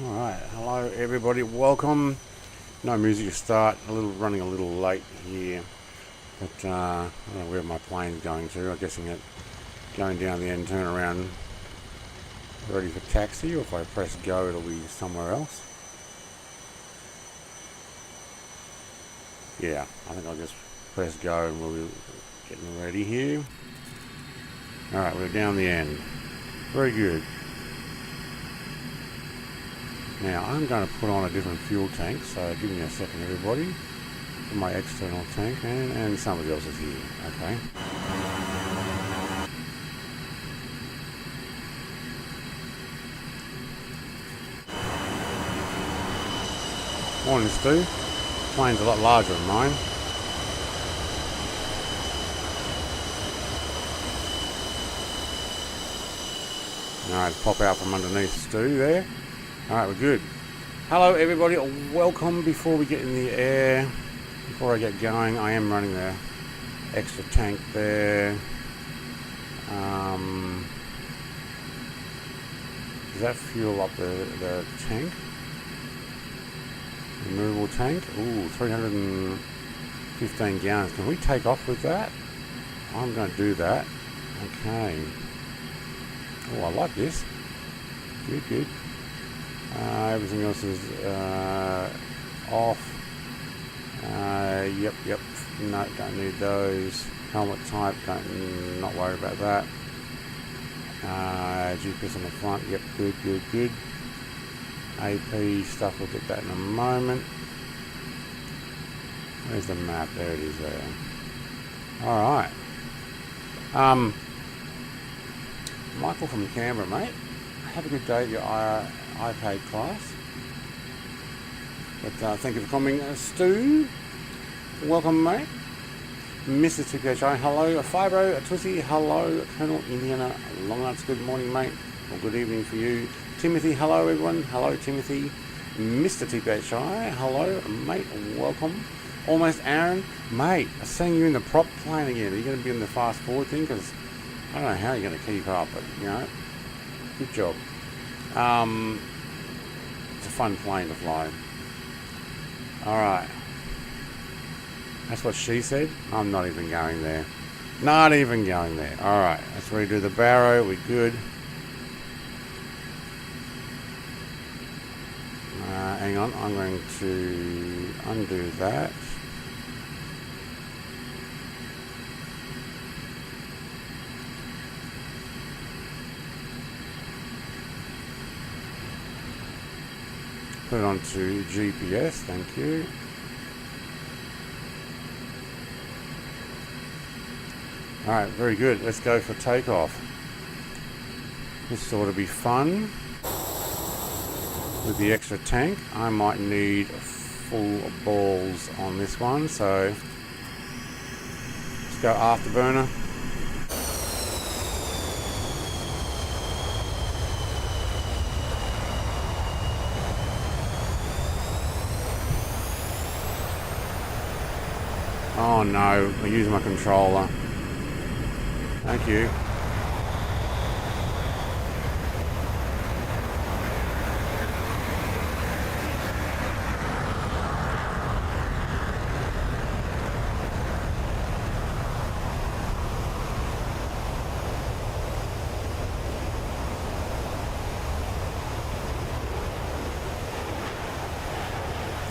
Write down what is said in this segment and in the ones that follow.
Alright, hello everybody, welcome. No music to start, running a little late here, but I don't know where my plane's going to. I'm guessing it going down the end, turn around, ready for taxi, or if I press go it'll be somewhere else. Yeah, I think I'll just press go and we'll be getting ready here. Alright, we're down the end. Very good. Now I'm going to put on a different fuel tank, so give me a second everybody. For my external tank, and somebody else is here, okay. Morning Stu, plane's a lot larger than mine. Alright, pop out from underneath Stu there. Alright, we're good. Hello everybody, welcome. Before we get in the air, before I get going, I am running the extra tank there. Does that fuel up the tank? Removable tank? Ooh, 315 gallons. Can we take off with that? I'm going to do that. Okay. Oh, I like this. Good, good. Everything else is off. Yep. No, don't need those. Helmet type, not worry about that. GPS on the front. Yep, good. AP stuff, we'll get that in a moment. Where's the map? There it is there. Alright. Michael from Canberra, mate. Have a good day at your iPad class. But thank you for coming. Stu, welcome, mate. Mr. TPHI, hello. Fibro, Tussie, hello. Colonel Indiana, Longarts, good morning, mate. Or good evening for you. Timothy, hello, everyone. Hello, Timothy. Mr. TPHI, hello, mate. Welcome. Almost Aaron, mate. I'm seeing you in the prop plane again. Are you going to be in the fast forward thing? Because I don't know how you're going to keep up, but you know, good job. It's a fun plane to fly. Alright. That's what she said. I'm not even going there. Not even going there. Alright, let's redo the barrow. We're good. Hang on, I'm going to undo that. Put it onto GPS, thank you. Alright, very good. Let's go for takeoff. This ought to be fun. With the extra tank, I might need full balls on this one, so let's go afterburner. Oh no, I used my controller. Thank you.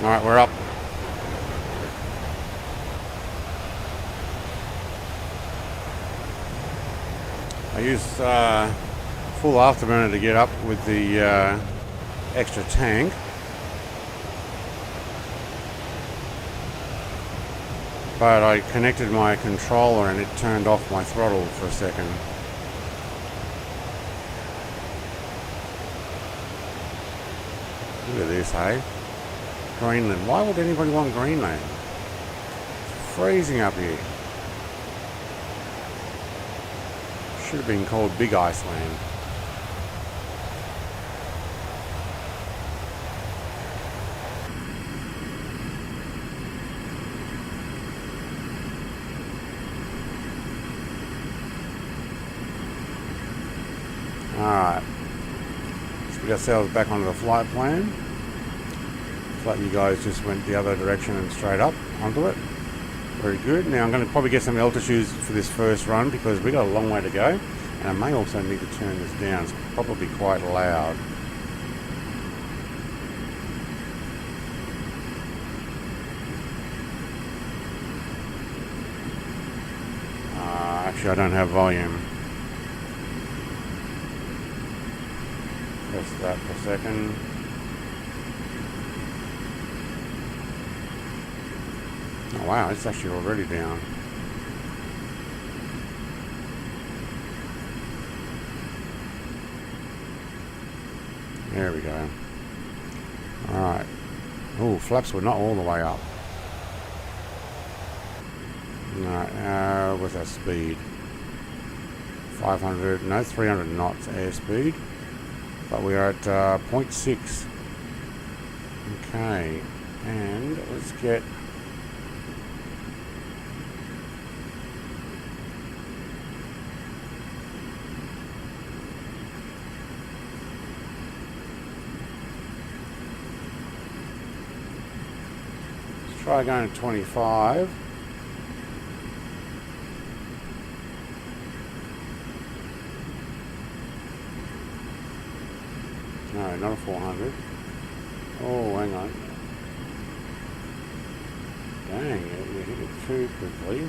Alright, we're up. I used full afterburner to get up with the extra tank. But I connected my controller and it turned off my throttle for a second. Look at this, hey? Greenland. Why would anybody want Greenland? It's freezing up here. Should have been called Big Iceland. get ourselves back onto the flight plan. It's like you guys just went the other direction and straight up onto it. Very good. Now I'm going to probably get some altitudes for this first run because we got a long way to go, and I may also need to turn this down. It's probably quite loud. Actually, I don't have volume. Press that for a second. Oh wow, it's actually already down. There we go. Alright. Oh, flaps were not all the way up. Alright, what's our speed? 500, no, 300 knots airspeed. But we are at 0.6. Okay, and let's get... Let's try going to 25. No, not a 400. Oh, hang on. Dang, you hit it too quickly.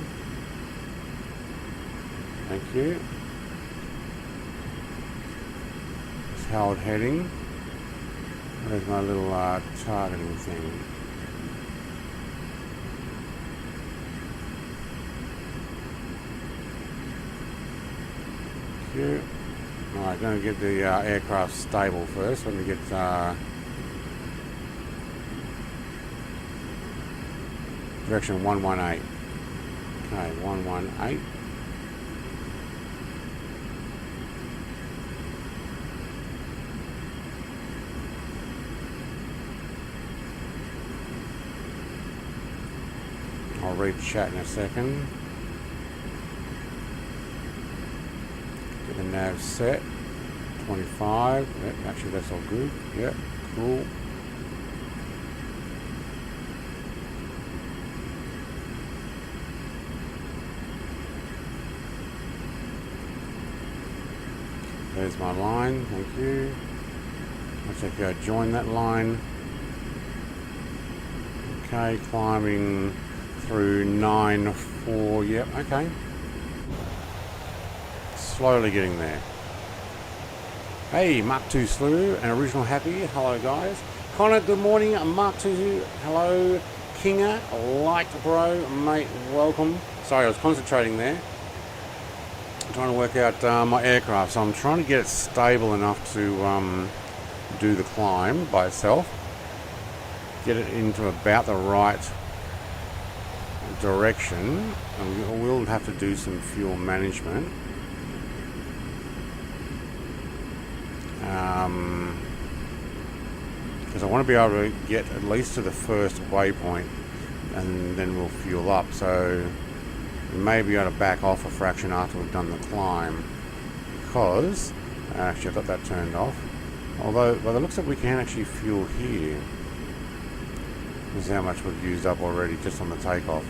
Thank you. It's held heading. Where's my little targeting thing? Thank you. Alright, going to get the aircraft stable first. Let me get direction 118. Okay, 118. I'll read chat in a second. Get the nav set. 25. Yep, actually that's all good. Yep, cool. There's my line, thank you. Let's go join that line. Okay, climbing through 9-4, yep, okay. Slowly getting there. Hey, Mark 2 Slew and Original Happy, hello guys. Connor, good morning. Mark 2, hello. Kinga, like bro, mate, welcome. Sorry, I was concentrating there. Trying to work out my aircraft, so I'm trying to get it stable enough to do the climb by itself. Get it into about the right direction, and we'll have to do some fuel management. Because I want to be able to get at least to the first waypoint, and then we'll fuel up. So we may be able to back off a fraction after we've done the climb, because actually I've got that turned off. Although, well, it looks like we can actually fuel here. This is how much we've used up already just on the takeoff.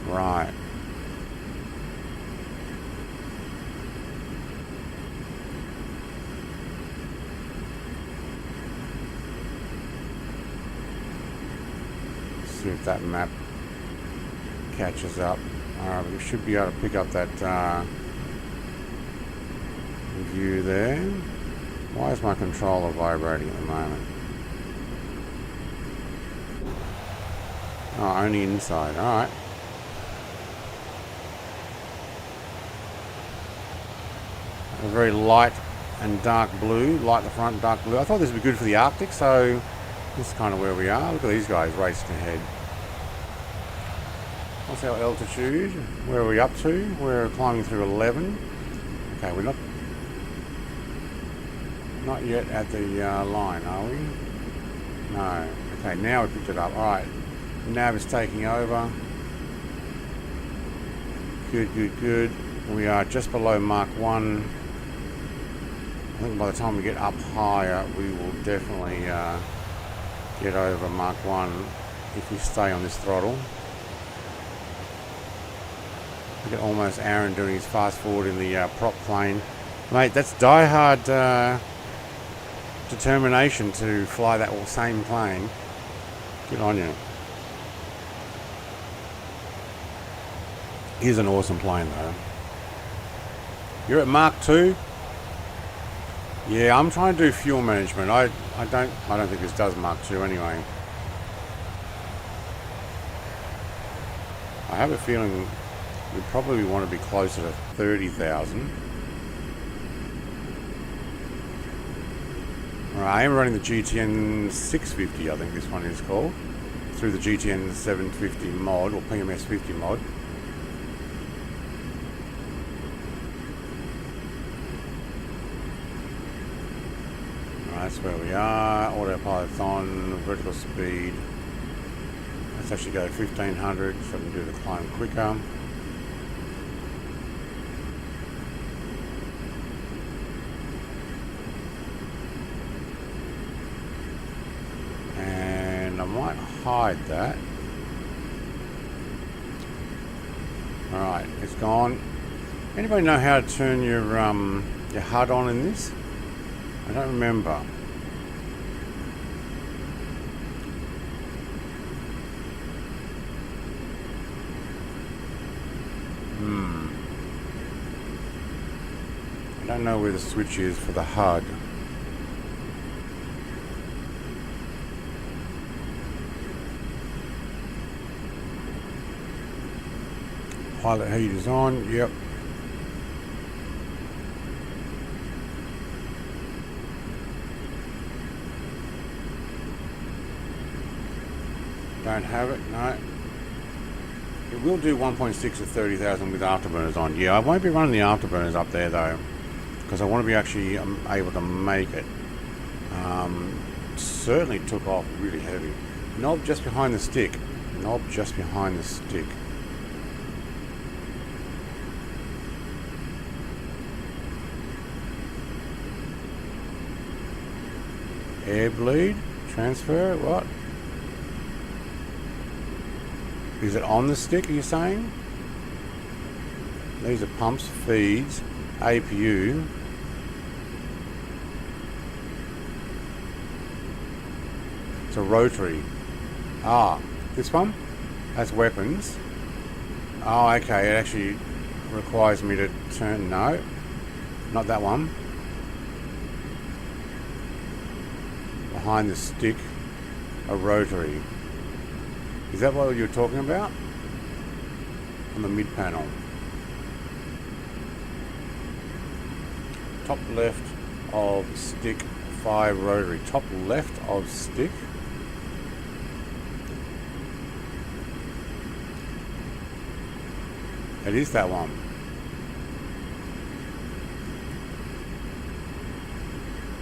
Right. See if that map catches up. We should be able to pick up that view there. Why is my controller vibrating at the moment? Oh, only inside. Alright. A very light and dark blue. Light the front, dark blue. I thought this would be good for the Arctic, so this is kind of where we are. Look at these guys racing ahead. What's our altitude? Where are we up to? We're climbing through 11. Okay, we're not yet at the line, are we? No. Okay, now we picked it up. Alright. Nav is taking over. Good, good, good. We are just below Mark 1. I think by the time we get up higher, we will definitely get over Mark 1 if we stay on this throttle. Look at almost Aaron doing his fast forward in the prop plane. Mate, that's die-hard determination to fly that same plane. Good on you. Here's an awesome plane though. You're at Mark 2? Yeah, I'm trying to do fuel management. I don't think this does Mark 2 anyway. I have a feeling we probably want to be closer to 30,000. Alright, I am running the GTN 650, I think this one is called, through the GTN 750 mod, or PMS 50 mod. Alright, that's where we are. Autopilot's on, vertical speed. Let's actually go 1500 so we can do the climb quicker. And I might hide that. Alright, it's gone. Anybody know how to turn your HUD on in this? I don't remember. I don't know where the switch is for the HUD. Pilot heat is on, yep. Don't have it, no. It will do 1.6 at 30,000 with afterburners on. Yeah, I won't be running the afterburners up there though, because I want to be actually able to make it. Certainly took off really heavy. Knob just behind the stick. Knob just behind the stick. Air bleed, transfer, what? Is it on the stick, are you saying? These are pumps, feeds, APU. It's a rotary. Ah, this one? That's weapons. Oh, okay, it actually requires me to turn, no, not that one. Behind the stick, a rotary. Is that what you're talking about? On the mid panel. Top left of stick 5 rotary. Top left of stick. It is that one.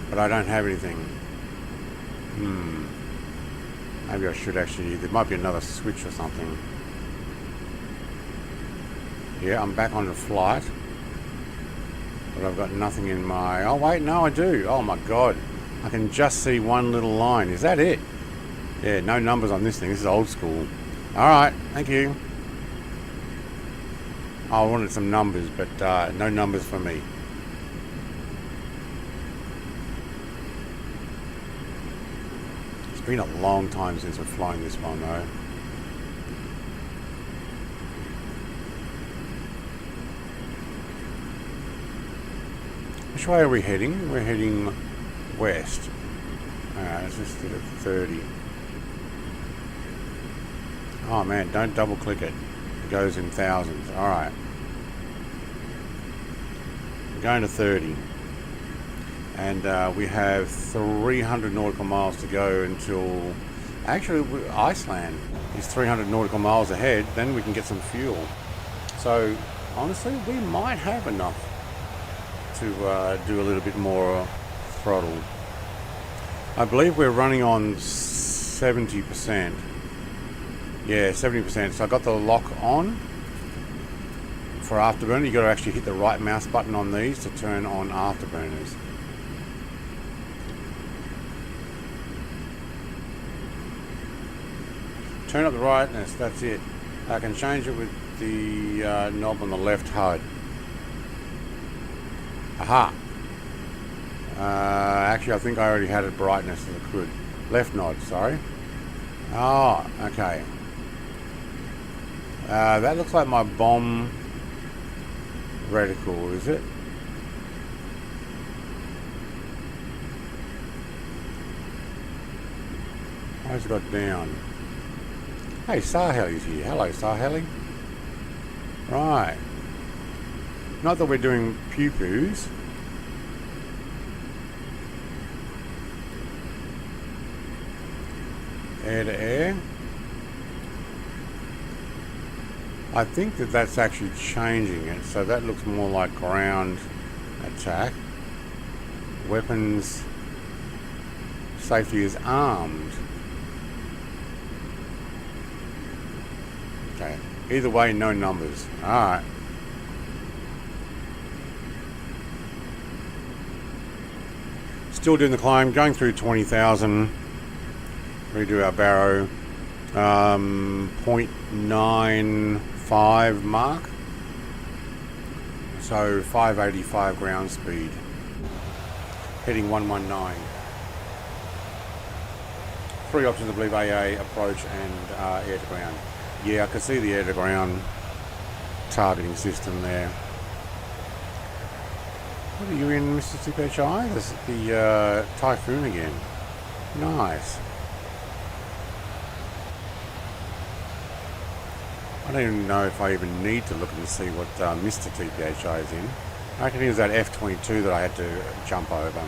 But I don't have anything. Maybe I should actually, there might be another switch or something. Yeah, I'm back on the flight. But I've got nothing in my, oh wait, no I do. Oh my god. I can just see one little line. Is that it? Yeah, no numbers on this thing. This is old school. Alright, thank you. I wanted some numbers, but no numbers for me. It's been a long time since we've flown this one though. Which way are we heading? We're heading west. Alright, let's just do it 30. Oh man, don't double click it. It goes in thousands. Alright. We're going to 30. And we have 300 nautical miles to go until... Actually, Iceland is 300 nautical miles ahead. Then we can get some fuel. So, honestly, we might have enough to do a little bit more throttle. I believe we're running on 70%. Yeah, 70%. So I got the lock on for afterburner. You got to actually hit the right mouse button on these to turn on afterburners. turn up the brightness, that's it. I can change it with the knob on the left HUD. Aha! Actually, I think I already had it brightness as I could. Left nod, sorry. Oh, okay. That looks like my bomb reticle, is it? Why's it got down? Hey, Saheli's here. Hello, Saheli. Right. Not that we're doing pew-pews. Air to air. I think that that's actually changing it, so that looks more like ground attack. Weapons safety is armed. Okay. Either way, no numbers. Alright. Still doing the climb, going through 20,000. Redo our barrow. 0.95 mark. So 585 ground speed. Heading 119. 3 options, I believe: AA, approach, and air to ground. Yeah, I can see the air to ground targeting system there. What are you in, Mr. TPHI? This is the Typhoon again. Nice. I don't even know if I even need to look and see what Mr. TPHI is in. I reckon it was that F-22 that I had to jump over.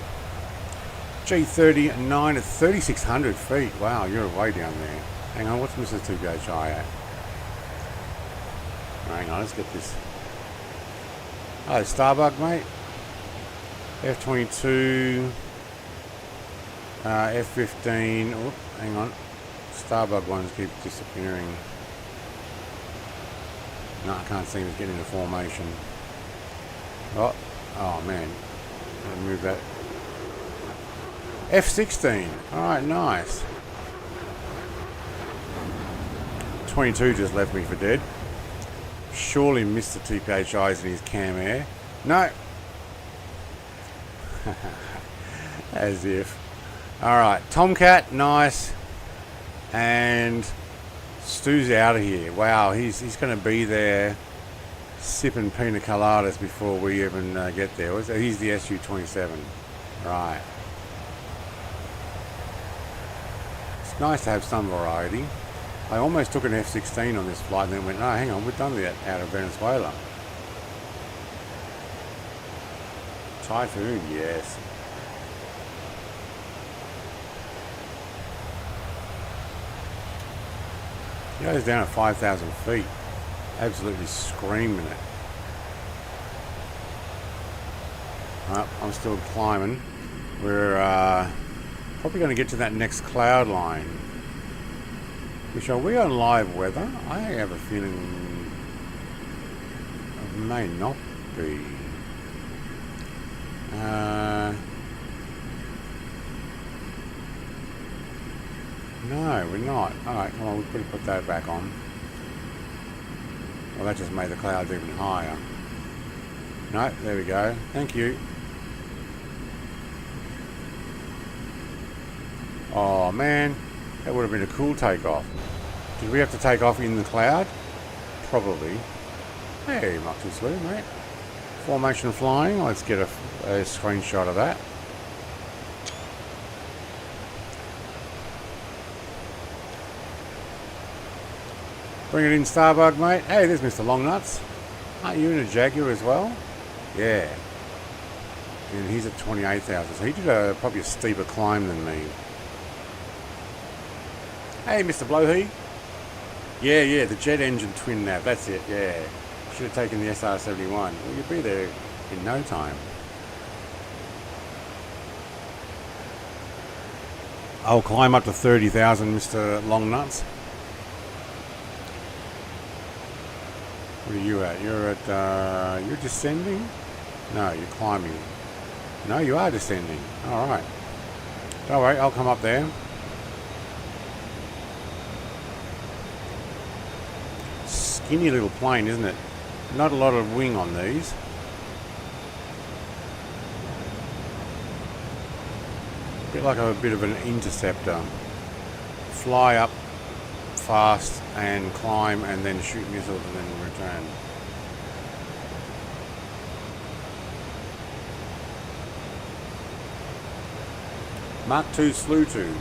G39 at 3,600 feet. Wow, you're way down there. Hang on, what's Mr. TPHI at? Hang on, let's get this. Hello, Starbug, mate. F-22, F-15. Oh, hang on. Starbug ones keep disappearing. No, I can't seem to get into formation. Oh, oh man. I'm gonna move that. F-16. Alright, nice. 22 just left me for dead. Surely Mr. TPHI's in his cam air. No. As if. Alright, Tomcat, nice. And Stu's out of here. Wow, he's going to be there sipping pina coladas before we even get there. He's the SU-27. Right. It's nice to have some variety. I almost took an F-16 on this flight and then went, no, hang on, we've done that out of Venezuela. Typhoon, yes. He goes down at 5,000 feet. Absolutely screaming it. I'm still climbing. We're probably going to get to that next cloud line. Which, are we on live weather? I have a feeling it may not be. No, we're not. Alright, come on, we've got to put that back on. Well, that just made the clouds even higher. No, there we go. Thank you. Oh, man. That would have been a cool takeoff. Did we have to take off in the cloud? Probably. Hey, not too slow, mate. Formation flying. Let's get a screenshot of that. Bring it in, Starbug, mate. Hey, there's Mr. Longnuts. Aren't you in a Jaguar as well? Yeah. And he's at 28,000. So he did probably a steeper climb than me. Hey, Mr. Blowhee. Yeah, the jet engine twin nav. That's it, yeah. Should have taken the SR-71. Well, you'd be there in no time. I'll climb up to 30,000, Mr. Longnuts. What are you at? You're at, you're descending? No, you're climbing. No, you are descending. Alright. Don't worry, I'll come up there. skinny little plane, isn't it? Not a lot of wing on these. A bit like a bit of an interceptor. Fly up fast and climb and then shoot missiles and then return. Mark II Slew 2.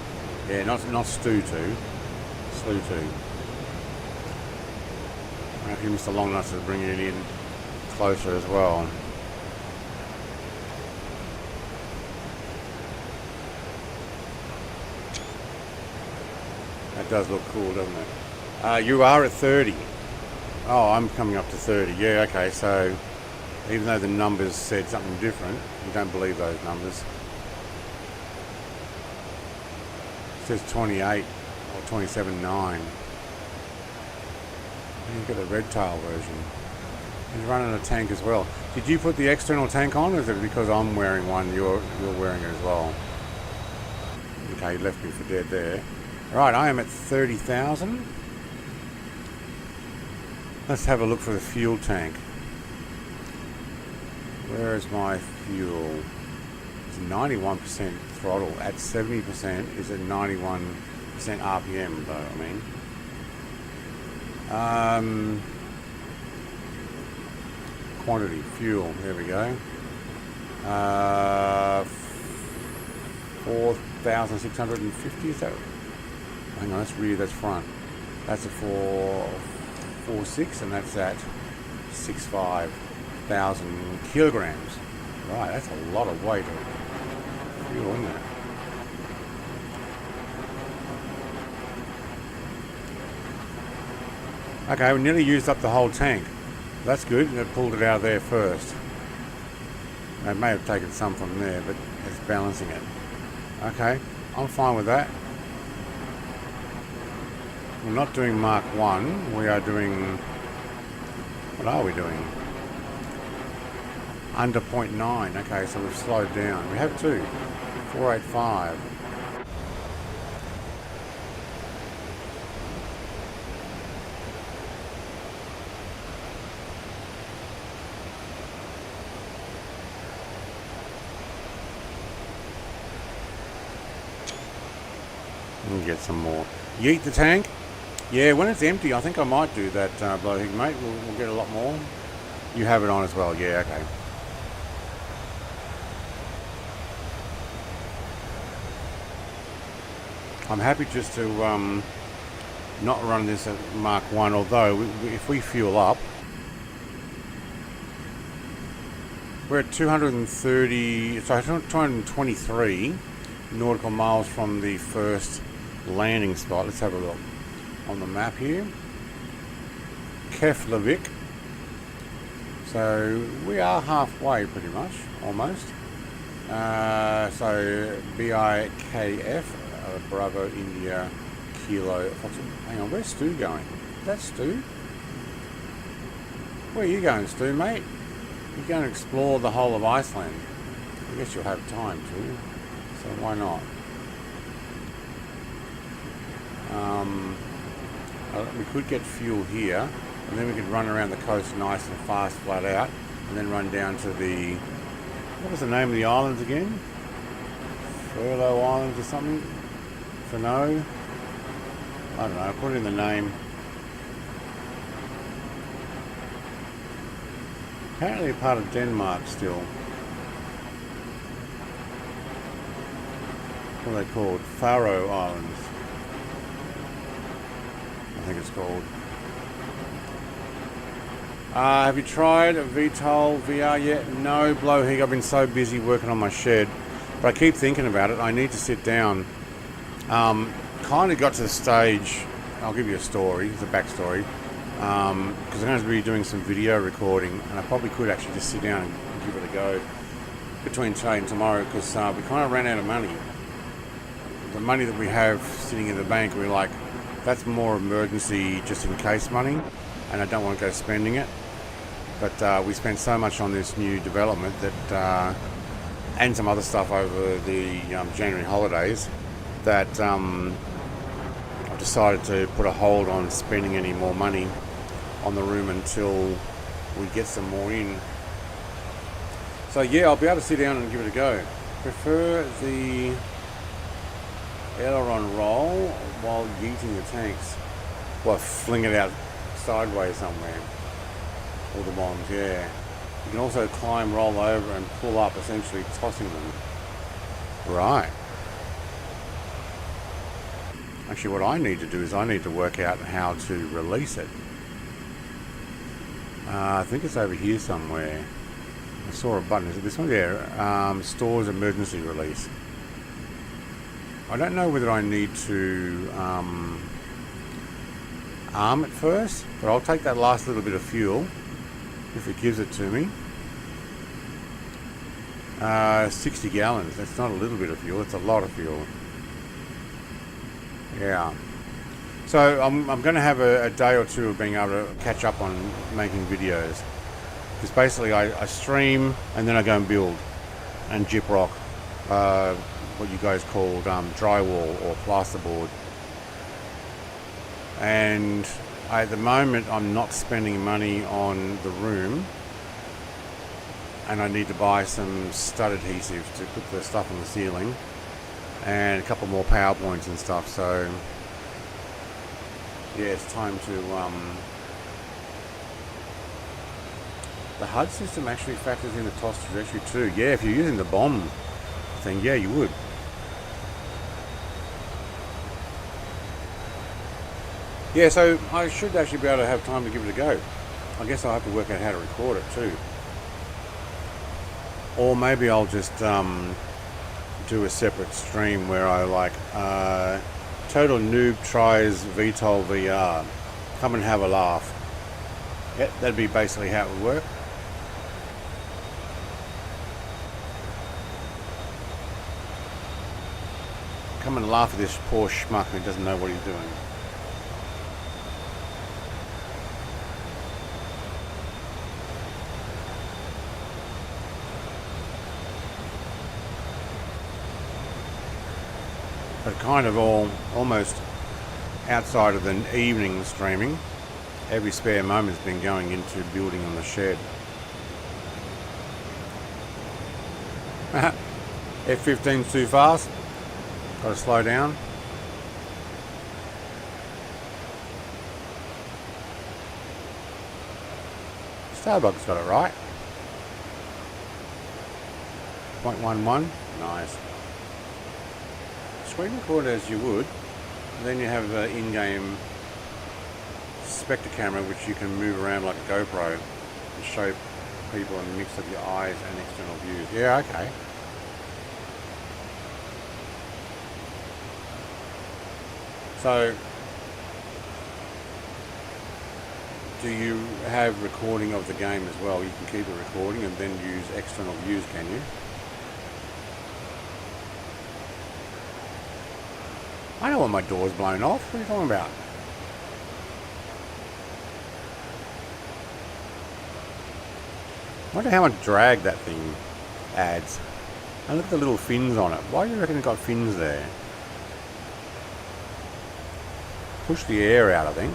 Yeah, not Stew 2. Slew 2. I don't know if you missed a long enough to bring it in closer as well. That does look cool, doesn't it? You are at 30. Oh, I'm coming up to 30. Yeah, okay, so even though the numbers said something different, you don't believe those numbers. It says 28 or 27.9. You've got the red tail version. He's running a tank as well. Did you put the external tank on, or is it because I'm wearing one, you're wearing it as well? Okay, you left me for dead there. Right, I am at 30,000. Let's have a look for the fuel tank. Where is my fuel? It's 91% throttle. At 70% is at 91% RPM though, I mean. Quantity, fuel, there we go. 4,650, is that? Hang on, that's rear, that's front. That's a 4.6 and that's at 65,000 kilograms. Right, that's a lot of weight of fuel, isn't it? Okay, we nearly used up the whole tank. That's good, it pulled it out of there first. It may have taken some from there, but it's balancing it. Okay, I'm fine with that. We're not doing Mark 1, we are doing... What are we doing? Under 0.9, okay, so we've slowed down. We have two, 485. We'll get some more. Yeet the tank. Yeah, when it's empty, I think I might do that, blowhig, mate. We'll get a lot more. You have it on as well. Yeah, okay. I'm happy just to not run this at Mark 1, although if we fuel up, we're at 223 nautical miles from the first landing spot. Let's have a look on the map here. Keflavik. So we are halfway pretty much, almost. So BIKF, Bravo India Kilo. Hang on, where's Stu going? Is that Stu? Where are you going, Stu, mate? You're going to explore the whole of Iceland. I guess you'll have time to, so why not? We could get fuel here, and then we could run around the coast nice and fast, flat out, and then run down to the... What was the name of the islands again? Faroe Islands or something? Faroe? I don't know, put in the name. Apparently a part of Denmark still. What are they called? Faroe Islands, I think it's called. Have you tried a VTOL VR yet? No, blowhig. I've been so busy working on my shed, but I keep thinking about it. I need to sit down. Kind of got to the stage. I'll give you a story. It's a backstory. Because I'm going to be doing some video recording, and I probably could actually just sit down and give it a go between today and tomorrow, because we kind of ran out of money. The money that we have sitting in the bank, we're like, that's more emergency just in case money, and I don't want to go spending it. But we spent so much on this new development that and some other stuff over the January holidays that I've decided to put a hold on spending any more money on the room until we get some more in. So yeah, I'll be able to sit down and give it a go. Prefer the aileron roll while yeeting the tanks. Well, fling it out sideways somewhere. All the bombs, yeah. You can also climb, roll over and pull up, essentially tossing them. Right. Actually, what I need to do is I need to work out how to release it. I think it's over here somewhere. I saw a button. Is it this one? Yeah. Stores emergency release. I don't know whether I need to arm it first, but I'll take that last little bit of fuel if it gives it to me. 60 gallons. That's not a little bit of fuel. It's a lot of fuel. Yeah. So I'm going to have a day or two of being able to catch up on making videos. Because basically I stream and then I go and build and gyprock, what you guys called drywall or plasterboard. And at the moment I'm not spending money on the room, and I need to buy some stud adhesive to put the stuff on the ceiling and a couple more PowerPoints and stuff. So yeah, it's time to the HUD system actually factors in the toss trajectory too. Yeah, if you're using the bomb thing, yeah, you would. Yeah, so I should actually be able to have time to give it a go. I guess I'll have to work out how to record it too. Or maybe I'll just do a separate stream where I like Total Noob tries VTOL VR. Come and have a laugh. Yeah, that'd be basically how it would work. Come and laugh at this poor schmuck who doesn't know what he's doing. But kind of almost outside of the evening streaming, every spare moment's been going into building on the shed. F-15's too fast. Got to slow down. Starbucks got it right. 0.11. Nice. Screen record as you would. Then you have an in-game Spectre camera which you can move around like a GoPro and show people a mix of your eyes and external views. Yeah, okay. So, do you have recording of the game as well? You can keep it recording and then use external views, can you? I know when my door's blown off. What are you talking about? I wonder how much drag that thing adds. And look at the little fins on it. Why do you reckon it's got fins there? Push the air out, I think.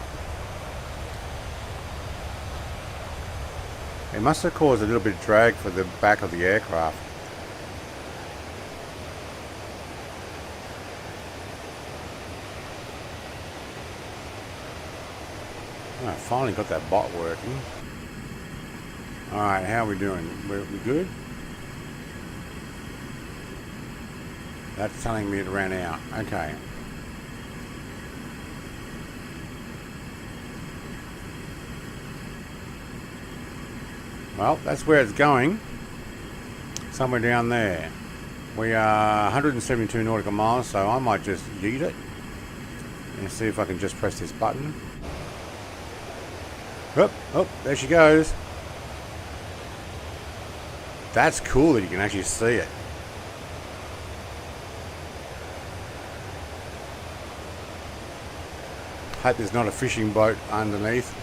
It must have caused a little bit of drag for the back of the aircraft. Oh, I finally got that bot working. Alright, how are we doing? We good? That's telling me it ran out. Okay. Well, that's where it's going. Somewhere down there. We are 172 nautical miles, so I might just yeet it and see if I can just press this button. Oh, there she goes. That's cool that you can actually see it. Hope there's not a fishing boat underneath.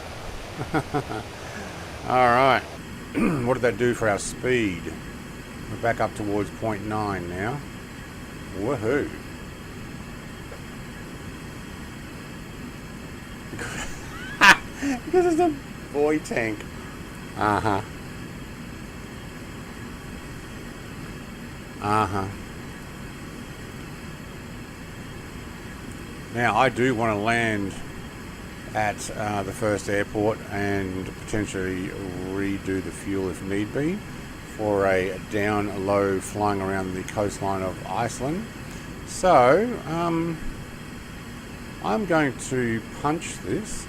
Alright. What did that do for our speed? We're back up towards 0.9 now. Woohoo. Because it's a Boy tank. Uh-huh. Uh-huh. Now, I do want to land at the first airport and potentially redo the fuel if need be for a down low flying around the coastline of Iceland. So, I'm going to punch this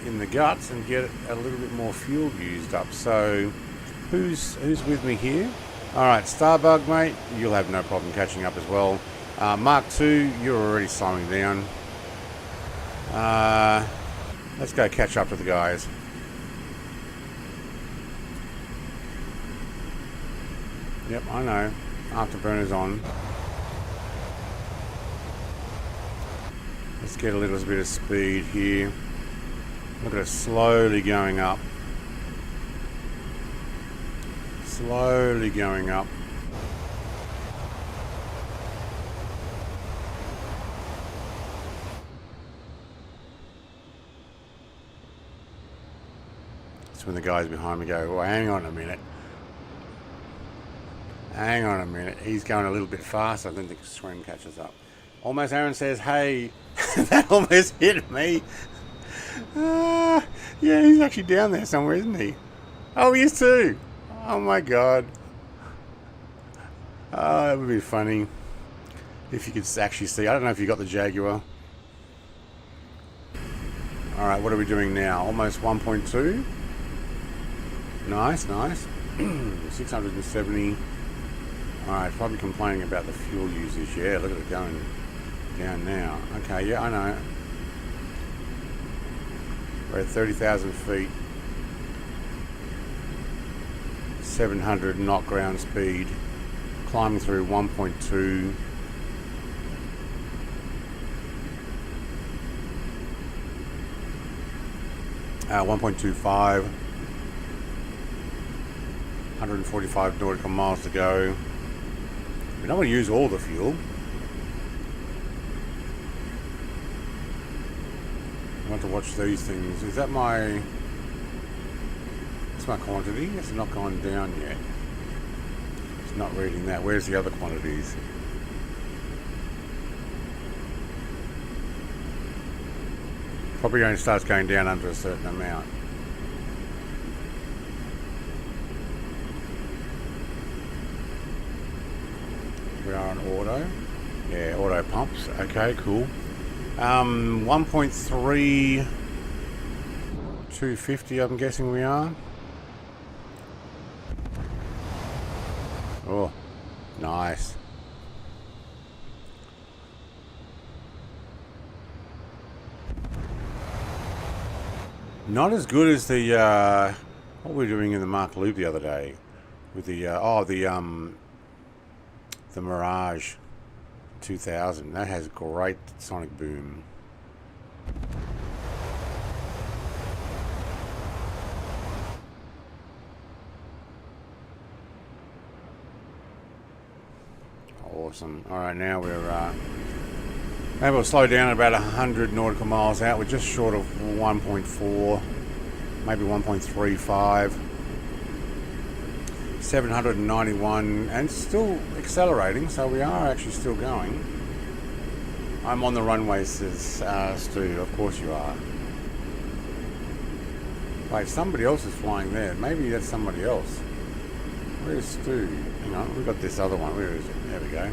in the guts and get a little bit more fuel used up. So, who's with me here? Alright, Starbug, mate, you'll have no problem catching up as well. Mark II, you're already slowing down. Let's go catch up with the guys. Yep, I know. Afterburner's on. Let's get a little bit of speed here. Look at it slowly going up. Slowly going up. That's when the guys behind me go, well, hang on a minute. Hang on a minute. He's going a little bit faster. I think the screen catches up. Almost Aaron says, hey, that almost hit me. Yeah, he's actually down there somewhere, isn't he? Oh, he is too. Oh my god. That would be funny if you could actually see. I don't know if you got the Jaguar. Alright, what are we doing now? Almost 1.2. Nice, nice. 670. Alright, probably complaining about the fuel usage. Yeah, look at it going down now. Okay, yeah, I know. We're at 30,000 feet. 700 knot ground speed. Climbing through 1.2. Uh, 1.25. 145 nautical miles to go. We don't want to use all the fuel. I want to watch these things. Is that my... That's my quantity? It's not gone down yet. It's not reading that. Where's the other quantities? Probably only starts going down under a certain amount. We are on auto. Yeah, auto pumps. Okay, cool. 1.3 250, I'm guessing we are. Oh, nice. Not as good as the what we were doing in the Mark Loop the other day with the Mirage 2000. That has great sonic boom. Awesome. Alright, now we're maybe we'll slow down at about 100 nautical miles out. We're just short of 1.4, maybe 1.35. 791, and still accelerating, so we are actually still going. I'm on the runway, says Stu. Of course you are. Wait, somebody else is flying there. Maybe that's somebody else. Where's Stu? Hang on, we've got this other one. Where is it? There we go.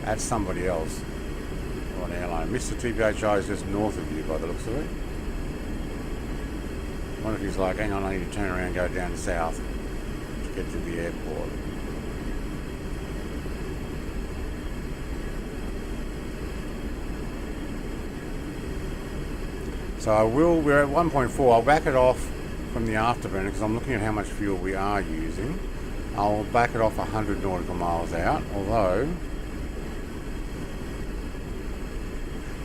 That's somebody else. Or an airline. Mr. TPHI is just north of you by the looks of it. I wonder if he's like, hang on, I need to turn around and go down south to get to the airport. So we're at 1.4. I'll back it off from the afterburner because I'm looking at how much fuel we are using. I'll back it off 100 nautical miles out, although...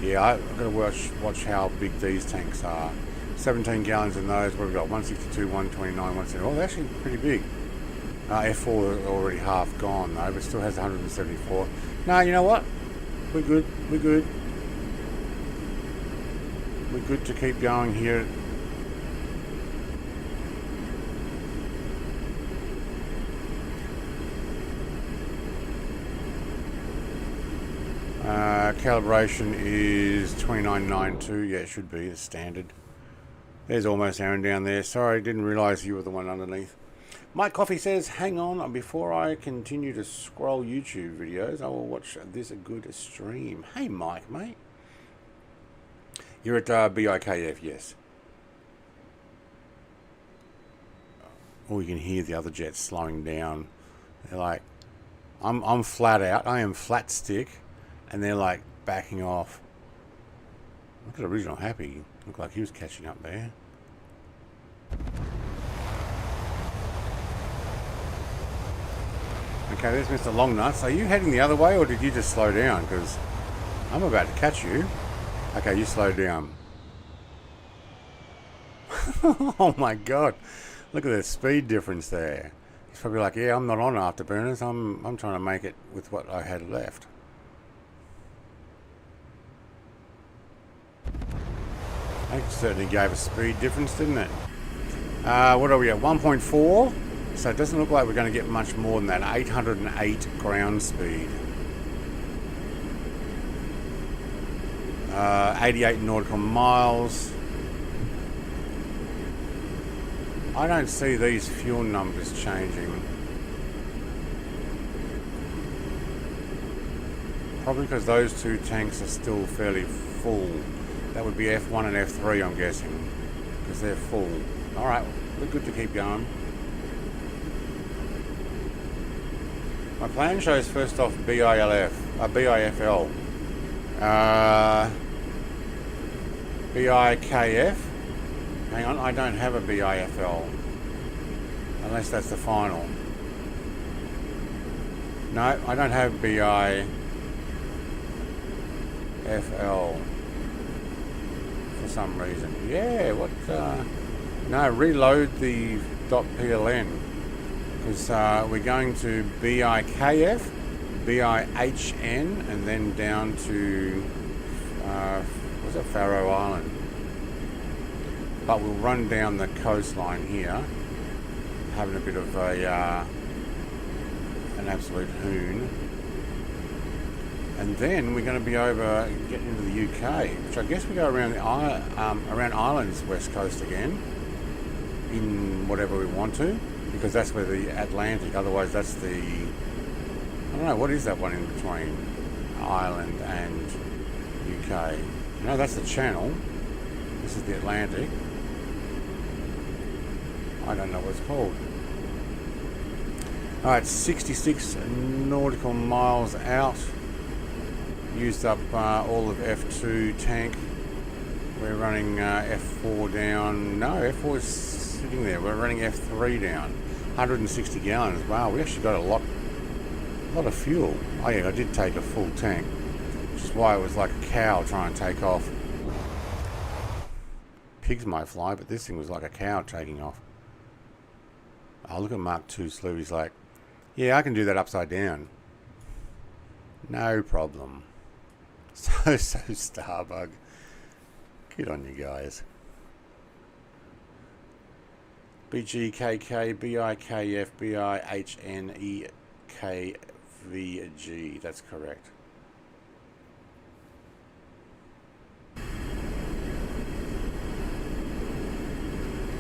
Yeah, I've got to watch how big these tanks are. 17 gallons in those. We've got 162, 129, 170. Oh, they're actually pretty big. F4 already half gone though, but still has 174. No, you know what? We're good. We're good. We're good to keep going here. Calibration is 2992. Yeah, it should be. It's standard. There's almost Aaron down there. Sorry, didn't realise you were the one underneath. Mike Coffee says, hang on, before I continue to scroll YouTube videos, I will watch this good stream. Hey, Mike, mate. You're at BIKF, yes. Oh, you can hear the other jets slowing down. They're like, I'm flat out. I am flat stick. And they're like backing off. Look at Original Happy. Looked like he was catching up there. Okay, there's Mr. Longnuts. Are you heading the other way or did you just slow down? Because I'm about to catch you. Okay, you slowed down. Oh my god. Look at the speed difference there. He's probably like, yeah, I'm not on afterburners. I'm trying to make it with what I had left. It certainly gave a speed difference, didn't it? What are we at? 1.4. So it doesn't look like we're going to get much more than that. 808 ground speed. 88 nautical miles. I don't see these fuel numbers changing. Probably because those two tanks are still fairly full. That would be F1 and F3, I'm guessing, because they're full. All right, we're good to keep going. My plan shows first off BIFL, BIKF. Hang on, I don't have a BIFL, unless that's the final. No, I don't have BIFL. For some reason. Yeah, what? No, reload the .pln because we're going to BIKF, BIHN, and then down to what's it, Faroe Island. But we'll run down the coastline here, having a bit of a an absolute hoon. And then we're going to be over getting into the UK, which I guess we go around the around Ireland's west coast again, in whatever we want to, because that's where the Atlantic. Otherwise, that's the I don't know what is that one in between Ireland and UK. You know, that's the Channel. This is the Atlantic. I don't know what it's called. All right, 66 nautical miles out. Used up all of F2 tank. We're running F4 down. No, F4 is sitting there. We're running F3 down. 160 gallons. Wow, we actually got a lot of fuel. Oh yeah, I did take a full tank, which is why it was like a cow trying to take off. Pigs might fly, but this thing was like a cow taking off. Oh, look at Mark II Slew. He's like, yeah, I can do that upside down. No problem. So Starbug. Good on you guys. BGKK, BIKF, BIHN, EKVG. That's correct.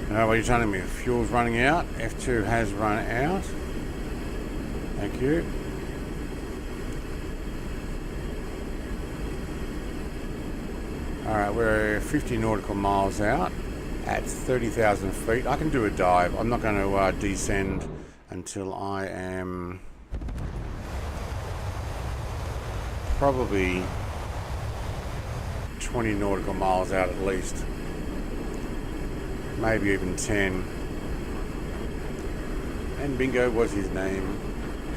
What are you telling me? Fuel's running out. F2 has run out. Thank you. Alright, we're 50 nautical miles out at 30,000 feet. I can do a dive. I'm not going to descend until I am probably 20 nautical miles out at least. Maybe even 10. And Bingo was his name.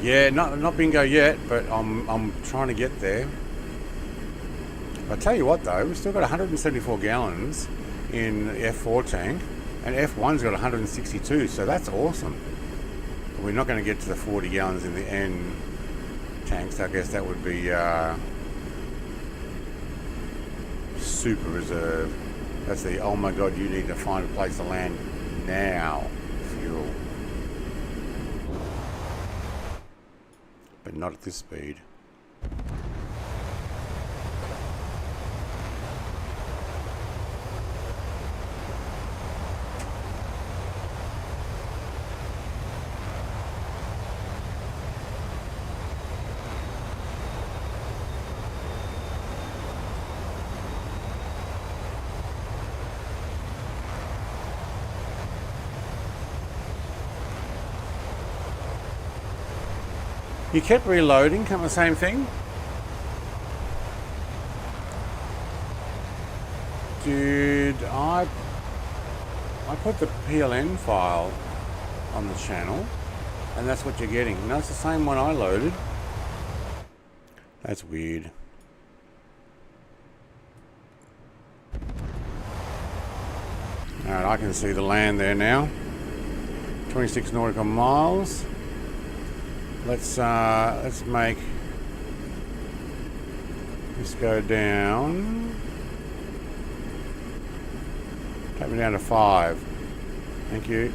Yeah, not Bingo yet, but I'm trying to get there. I'll tell you what though, we've still got 174 gallons in the F4 tank, and F1's got 162, so that's awesome. We're not going to get to the 40 gallons in the end tanks. I guess that would be super reserve. That's the, oh my god, you need to find a place to land now fuel. But not at this speed. You kept reloading, come the same thing? Dude, I put the PLN file on the channel, and that's what you're getting. No, it's the same one I loaded. That's weird. Alright, I can see the land there now. 26 nautical miles. Let's make this go down. Take me down to 5. Thank you.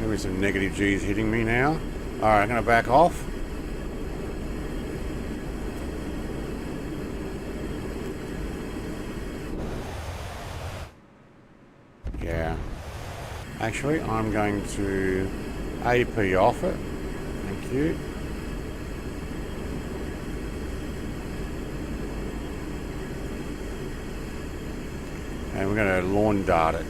Maybe some negative G's hitting me now. Alright, I'm going to back off. Yeah. Actually, I'm going to AP off it. Thank you. And we're going to lawn dart it.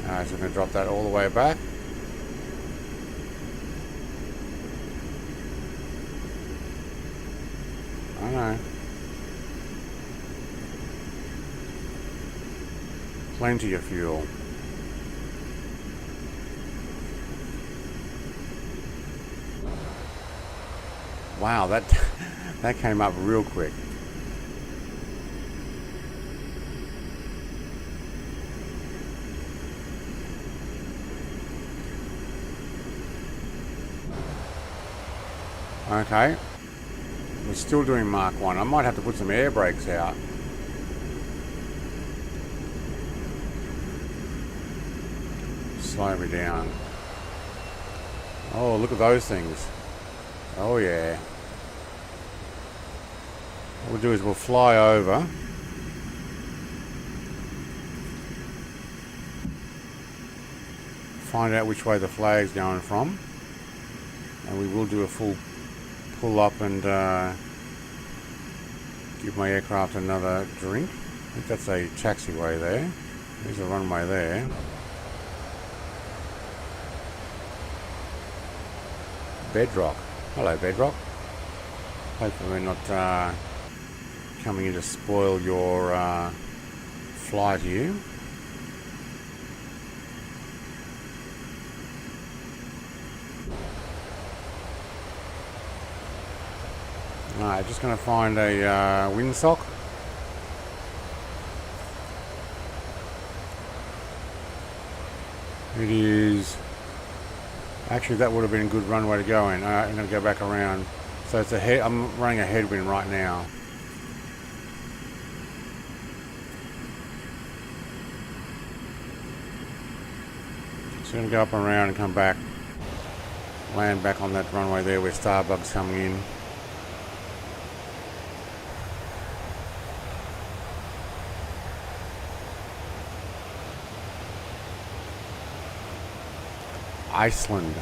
Alright, so I'm going to drop that all the way back. I know. Plenty of fuel. Wow, that came up real quick. Okay. We're still doing Mark 1. I might have to put some air brakes out. Slow me down. Oh, look at those things. Oh yeah. What we'll do is we'll fly over. Find out which way the flag's going from. And we will do a full pull up and give my aircraft another drink. I think that's a taxiway there. There's a runway there. Bedrock. Hello, Bedrock. Hopefully we're not coming in to spoil your flight here. Alright, just going to find a windsock. It is... Actually, that would have been a good runway to go in. I'm going to go back around. So it's a head. I'm running a headwind right now. So I'm going to go up and around and come back. Land back on that runway there where Starbucks coming in. Iceland.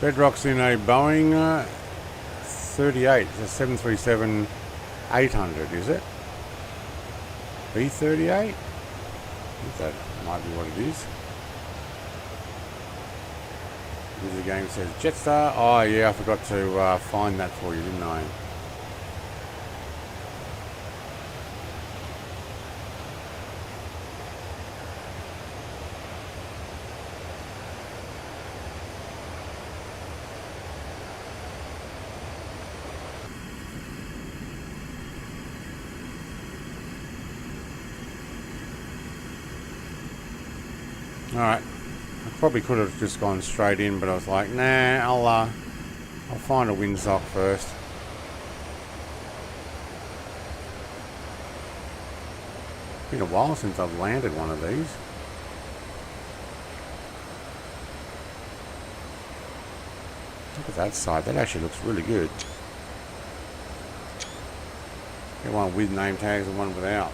Bedrock's in a Boeing 38. It's a 737-800, is it? B-38? I think that might be what it is. The game says Jetstar. Oh yeah, I forgot to find that for you, didn't I? Alright, I probably could have just gone straight in, but I was like, nah, I'll find a windsock first. Been a while since I've landed one of these. Look at that side, that actually looks really good. Get one with name tags and one without.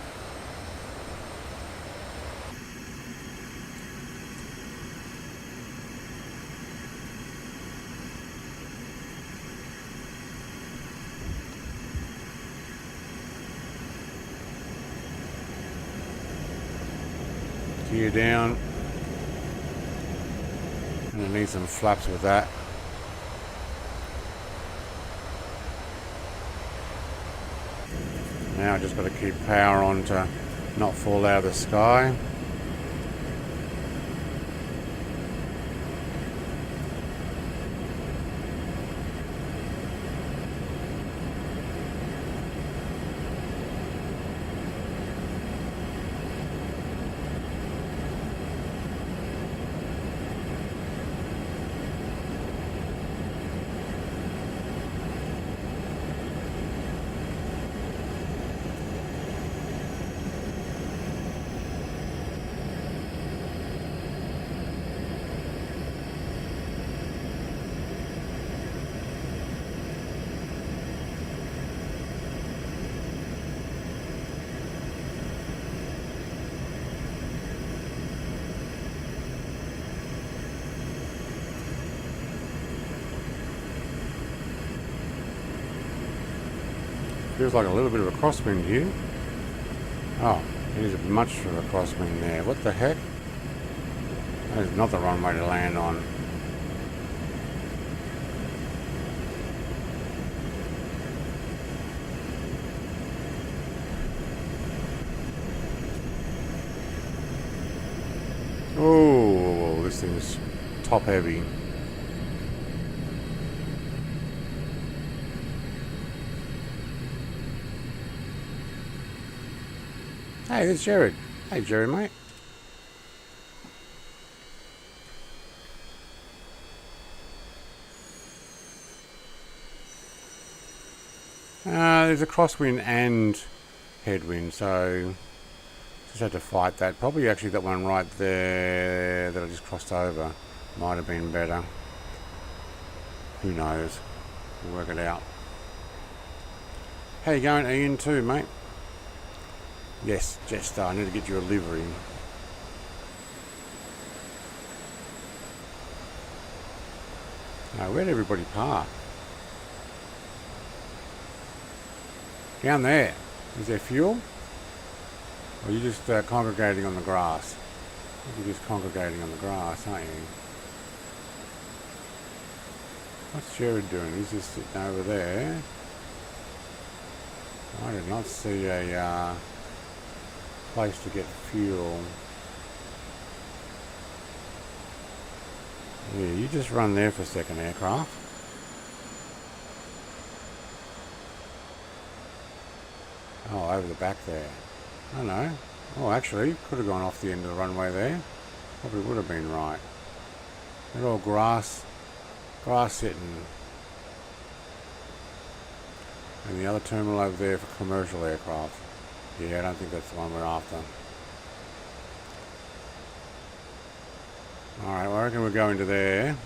Gear down. And I need some flaps with that. Now I just got to keep power on to not fall out of the sky. Feels like a little bit of a crosswind here. Oh, it is much of a crosswind there. What the heck? That is not the runway to land on. Oh, this thing's top heavy. Hey, it's Jared. Hey, Jared, mate. There's a crosswind and headwind, so just had to fight that. Probably actually that one right there that I just crossed over might have been better. Who knows? We'll work it out. How you going, Ian, too, mate? Yes, Jester, I need to get you a livery. Now, where'd everybody park? Down there. Is there fuel? Or are you just congregating on the grass? You're just congregating on the grass, aren't you? What's Jared doing? He's just sitting over there. I did not see a place to get fuel. Yeah, you just run there for a second, aircraft. Oh, over the back there. I don't know. Oh, actually, could have gone off the end of the runway there. Probably would have been right. They're all grass sitting. And the other terminal over there for commercial aircraft. Yeah, I don't think that's the one we're after. Alright, well, I reckon we're going to there.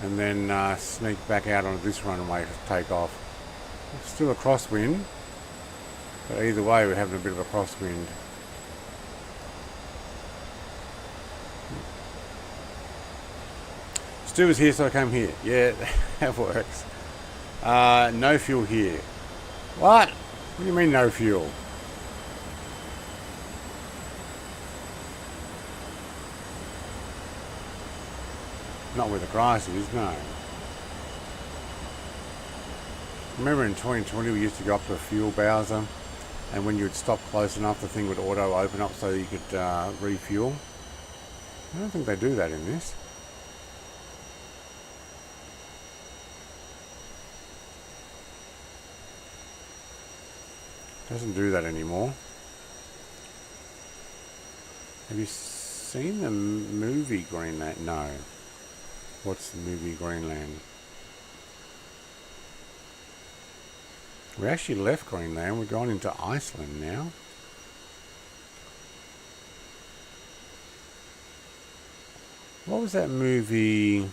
And then sneak back out onto this runway to take off. It's still a crosswind, but either way we're having a bit of a crosswind. Stu was here, so I came here. Yeah, that works. No fuel here. What? What do you mean no fuel? Not where the grass is, no. Remember in 2020 we used to go up to a fuel bowser, and when you would stop close enough the thing would auto open up so you could refuel? I don't think they do that in this. Doesn't do that anymore. Have you seen the movie Greenland? No. What's the movie Greenland? We actually left Greenland. We're going into Iceland now. What was that movie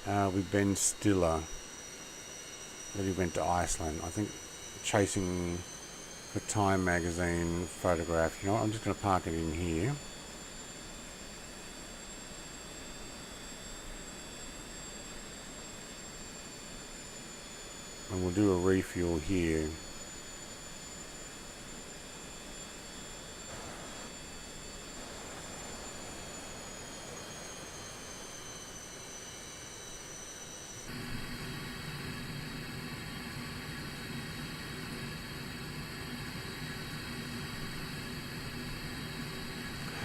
with Ben Stiller that he went to Iceland? I think chasing the Time magazine photograph. You know what? I'm just going to park it in here. And we'll do a refuel here.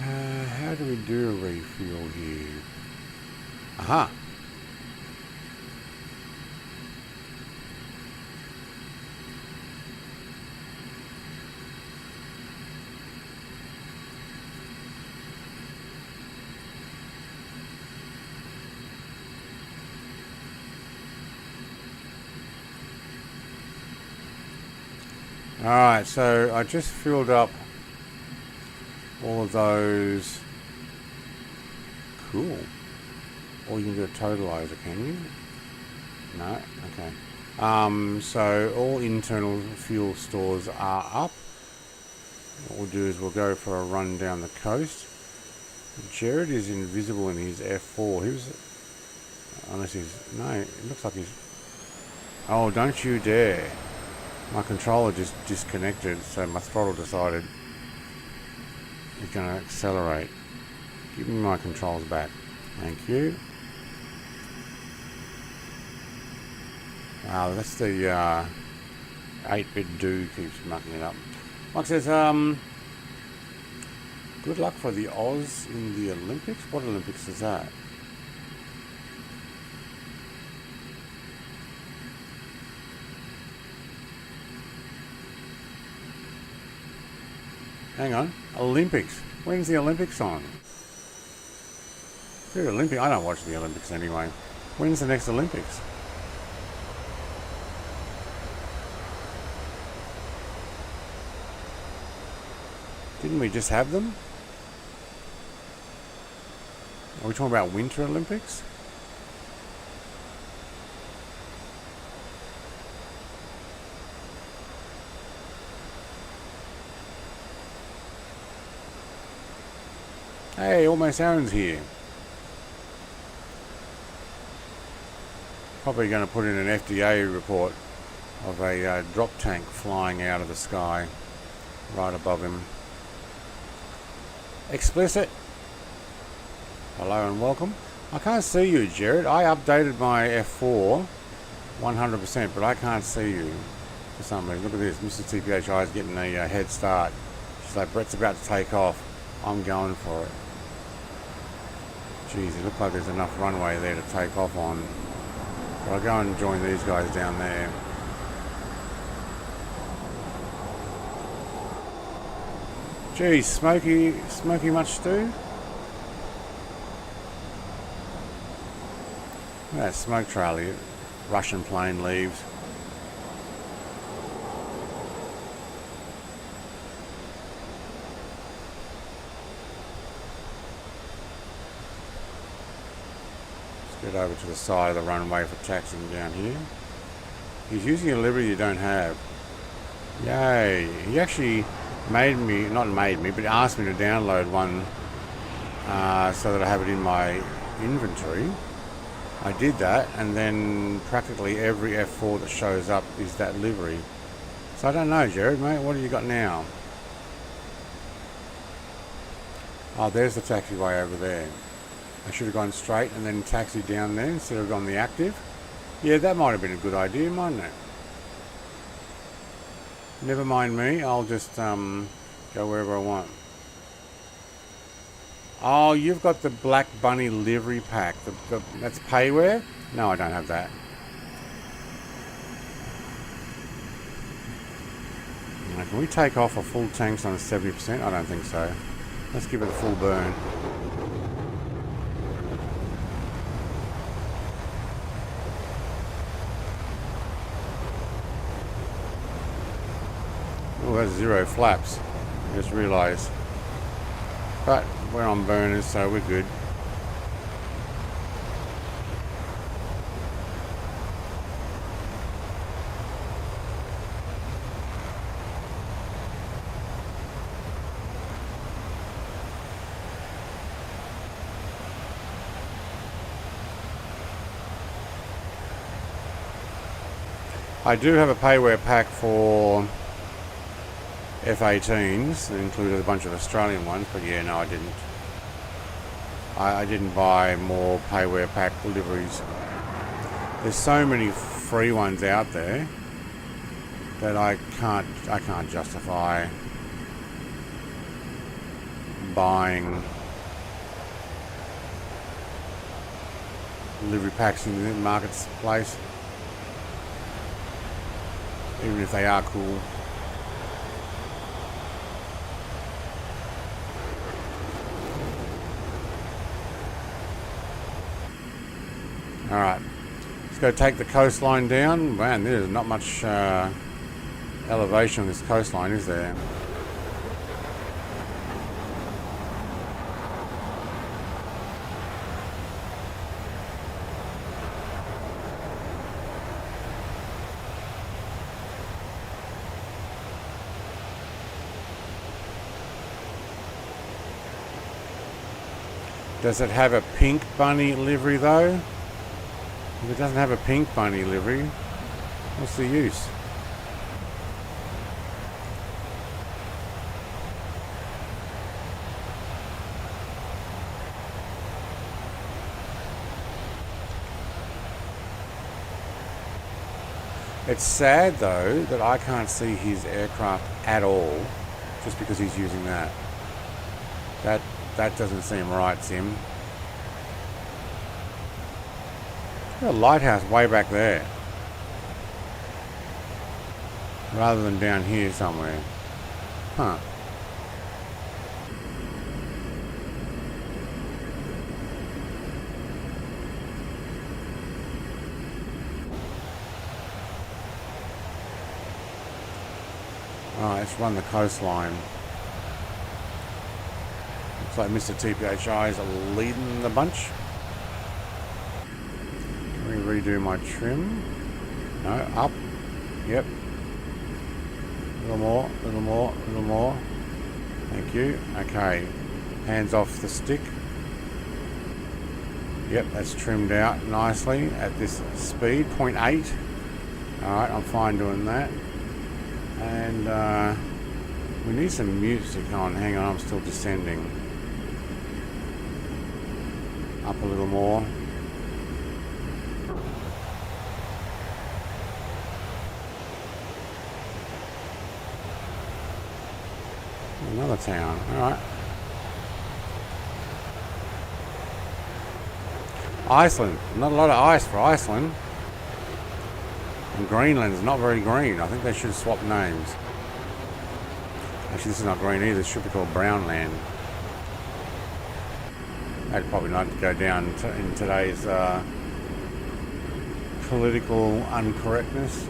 How do we do a refuel here? Aha! Alright, so I just filled up all of those. Cool. Or you can do a totalizer, can you? No? Okay. So all internal fuel stores are up. What we'll do is we'll go for a run down the coast. Jared is invisible in his F4. He was... Unless he's... No, it looks like he's... Oh, don't you dare. My controller just disconnected, so my throttle decided it's going to accelerate. Give me my controls back. Thank you. Wow, that's the 8-bit do keeps mucking it up. Mike says, good luck for the Oz in the Olympics. What Olympics is that? Hang on, Olympics. When's the Olympics on? The Olympic. I don't watch the Olympics anyway. When's the next Olympics? Didn't we just have them? Are we talking about Winter Olympics? Hey, almost Aaron's here. Probably going to put in an FDA report of a drop tank flying out of the sky right above him. Explicit. Hello and welcome. I can't see you, Jared. I updated my F4 100%, but I can't see you for some reason. Look at this. Mrs. TPHI is getting a head start. She's like, Brett's about to take off. I'm going for it. Geez, it looks like there's enough runway there to take off on. But I'll go and join these guys down there. Geez, smoky much stew? Look at that smoke trail here. Russian plane leaves. Get over to the side of the runway for taxiing down here. He's using a livery you don't have. Yay. He actually made me, not made me, but asked me to download one so that I have it in my inventory. I did that, and then practically every F4 that shows up is that livery. So I don't know, Jared, mate, what have you got now? Oh, there's the taxiway over there. I should have gone straight and then taxied down there instead of on the active. Yeah, that might have been a good idea, mightn't it? Never mind me, I'll just go wherever I want. Oh, you've got the Black Bunny livery pack. That's payware? No, I don't have that. Now, can we take off a full tanks on 70%? I don't think so. Let's give it a full burn. Oh, that's 0 flaps. I just realised. But we're on burners, so we're good. I do have a payware pack for F-18s that included a bunch of Australian ones, but yeah, no, I didn't. I didn't buy more payware pack deliveries. There's so many free ones out there that I can't justify buying delivery packs in the marketplace, even if they are cool. Alright, let's go take the coastline down. Man, there's not much elevation on this coastline, is there? Does it have a pink bunny livery though? If it doesn't have a pink bunny livery, what's the use? It's sad though that I can't see his aircraft at all just because he's using that. That doesn't seem right, Sim. There's a lighthouse way back there, rather than down here somewhere. Huh. Alright, let's run the coastline. Looks like Mr. TPHI is leading the bunch. Can we redo my trim? No, up. Yep. A little more, a little more, a little more. Thank you. Okay. Hands off the stick. Yep, that's trimmed out nicely at this speed, 0.8. Alright, I'm fine doing that. And we need some music on. Hang on, I'm still descending. Up a little more. Another town, alright. Iceland, not a lot of ice for Iceland. And Greenland's not very green. I think they should swap names. Actually, this is not green either. It should be called Brownland. I'd probably not go down in today's political uncorrectness.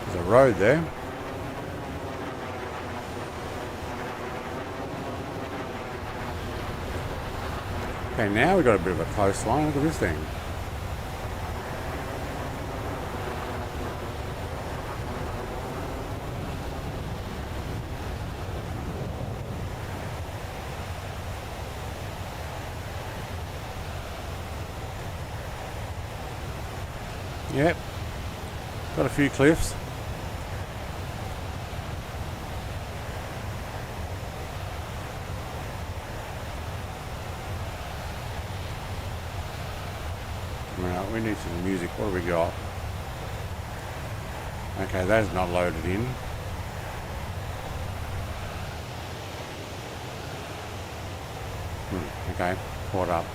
There's a road there. Okay, now we've got a bit of a coastline. Look at this thing. Yep, got a few cliffs. Now we need some music. What do we got? Okay, that's not loaded in. Okay, caught up.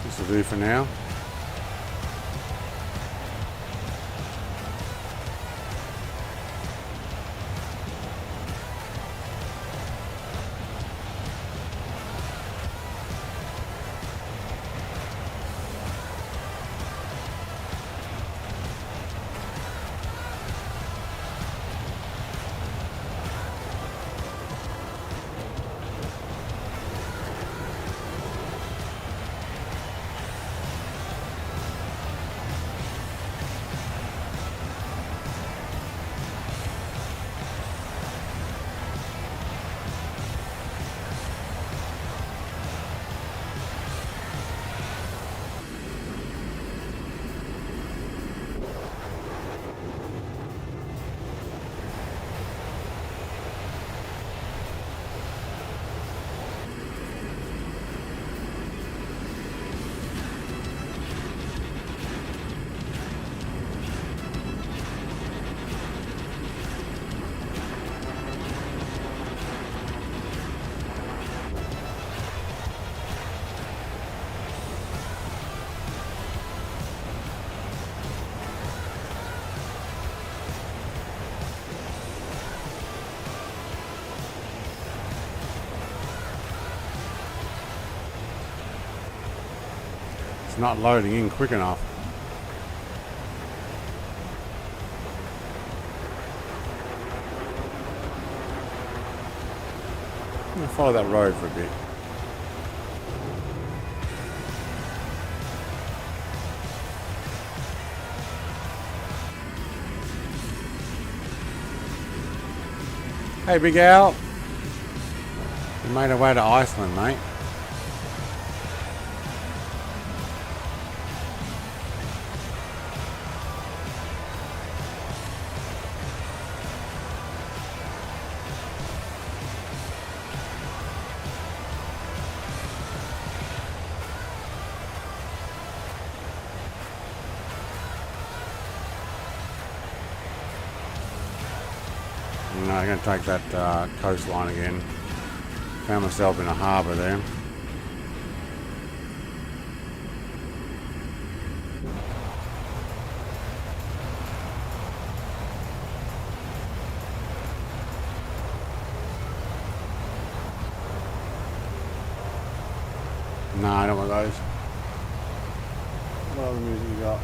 This will do for now. It's not loading in quick enough. I'm going to follow that road for a bit. Hey Big Al, we made our way to Iceland, mate. No, I'm going to take that coastline again. Found myself in a harbour there. No, I don't want those. What other music you got?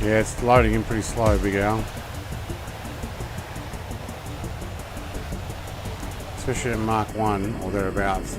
Yeah, it's loading in pretty slow, Big Al. Especially at Mark 1 or thereabouts.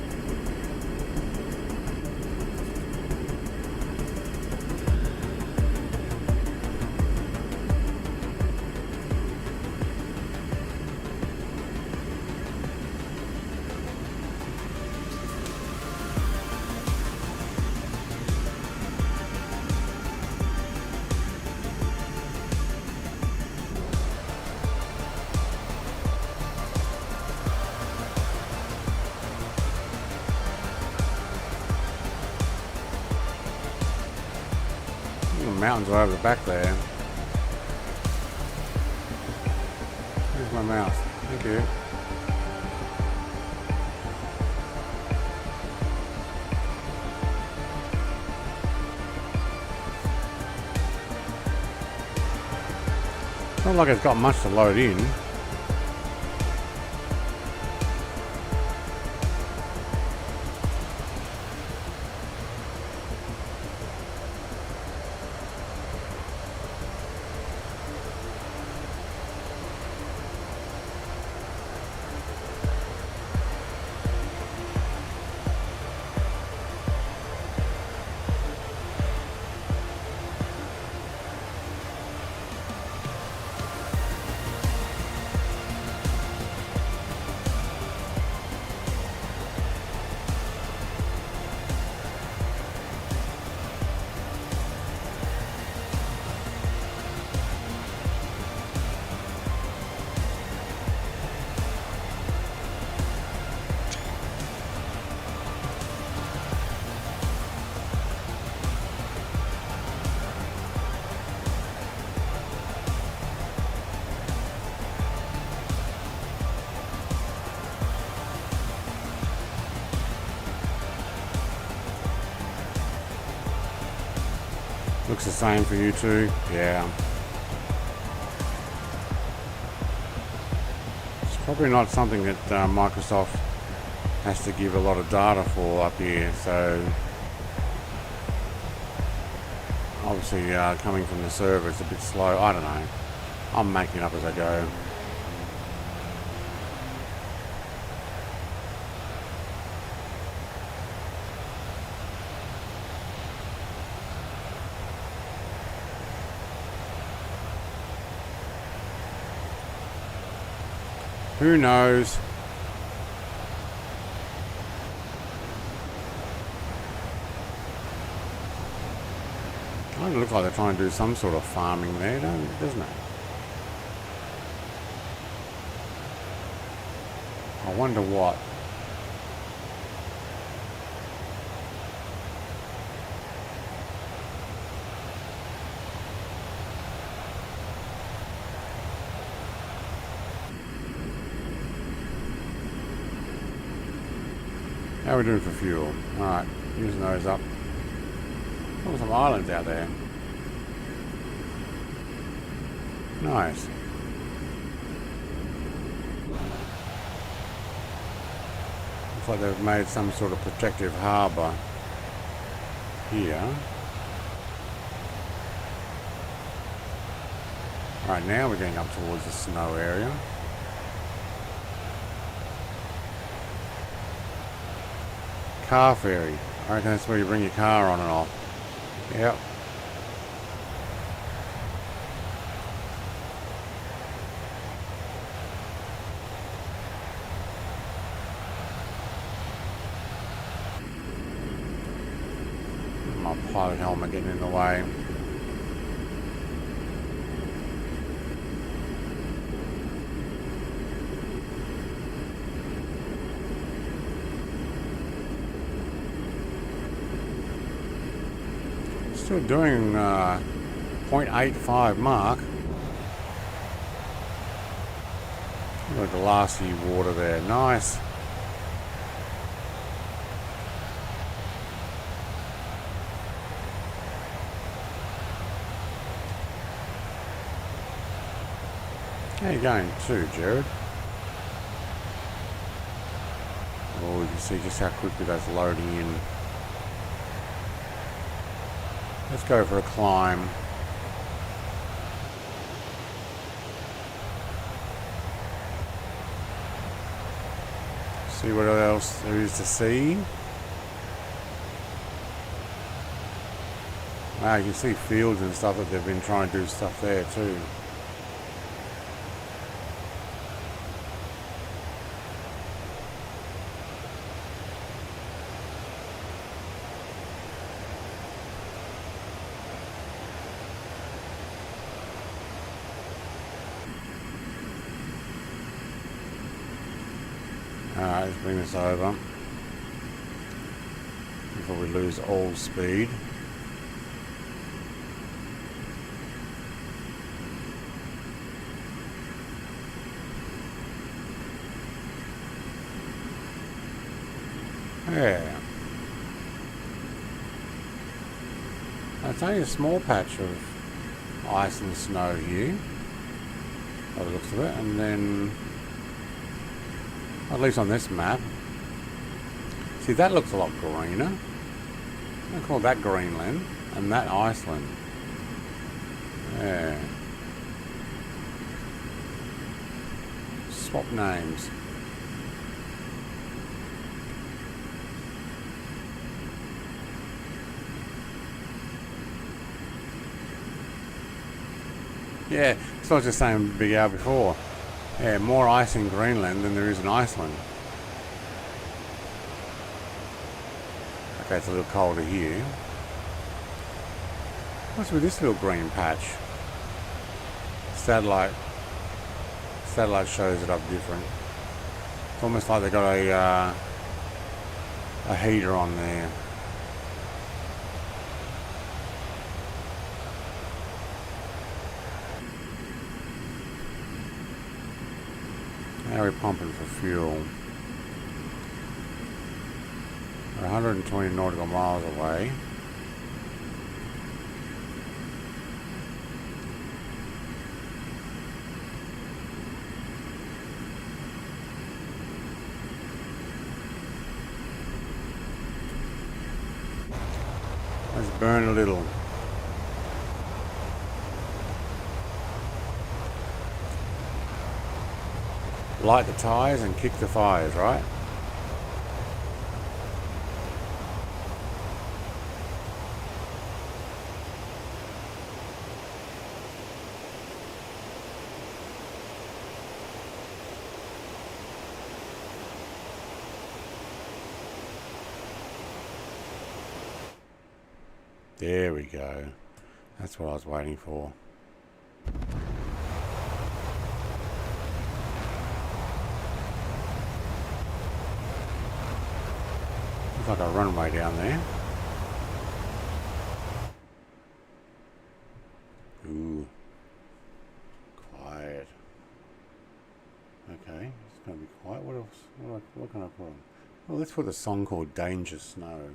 Mountains are over the back there. Here's my mouse. Thank you. Not like it's got much to load in. Looks the same for you too. Yeah. It's probably not something that Microsoft has to give a lot of data for up here. So obviously coming from the server it's a bit slow. I don't know. I'm making it up as I go. Who knows? Kind of look like they're trying to do some sort of farming there, doesn't it? I wonder what. How are we doing for fuel? Alright, using those up. Oh, some islands out there. Nice. Looks like they've made some sort of protective harbour here. Right now we're getting up towards the snow area. Car ferry. I reckon that's where you bring your car on and off. Yep. My pilot helmet getting in the way. Still doing 0.85 mark. Look at the glassy water there. Nice. How you going too, Jared? Oh, you can see just how quickly that's loading in. Let's go for a climb. See what else there is to see. Wow, you can see fields and stuff that they've been trying to do stuff there too. Alright, let's bring this over before we lose all speed. Yeah. It's only a small patch of ice and snow here. by the looks of it. And then, at least on this map, see, that looks a lot greener. I call that Greenland and that Iceland. Yeah. Swap names. Yeah, it's like just saying Big Al before. Yeah, more ice in Greenland than there is in Iceland. Okay, it's a little colder here. What's with this little green patch? Satellite shows it up different. It's almost like they got a heater on there. Now we're pumping for fuel. We're 120 nautical miles away. Let's burn a little. Light the tires and kick the fires, right? There we go. That's what I was waiting for. Looks like a runway down there. Ooh. Quiet. Okay, it's going to be quiet. What else? What can I put on? Well, let's put a song called Danger Snow.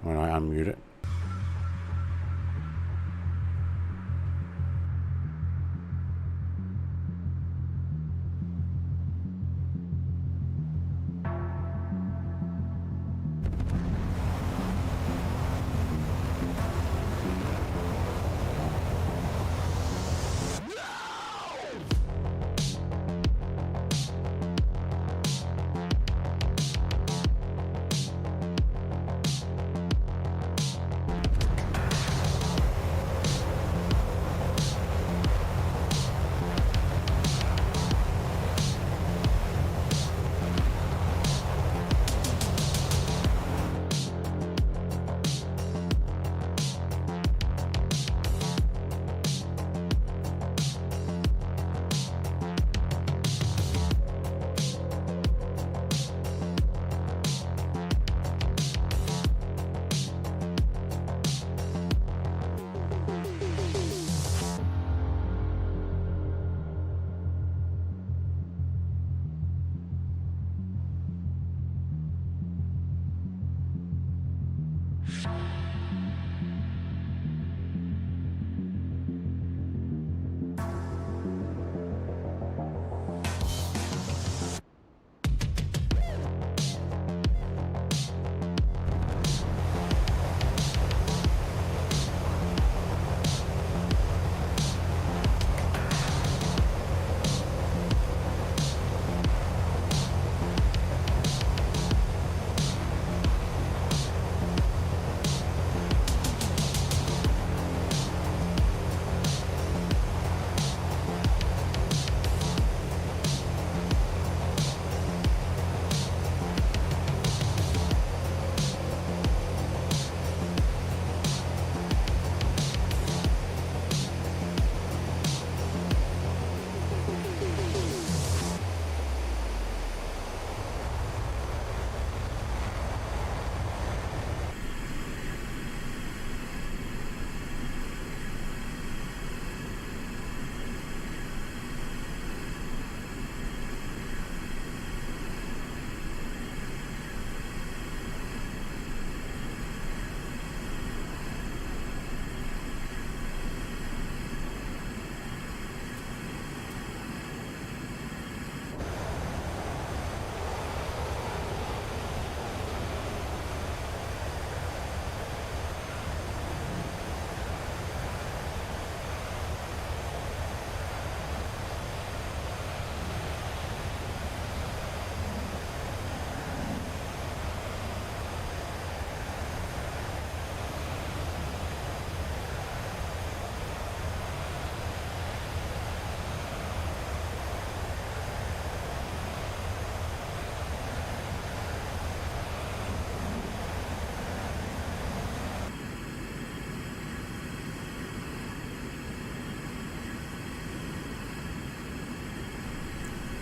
When I unmute it.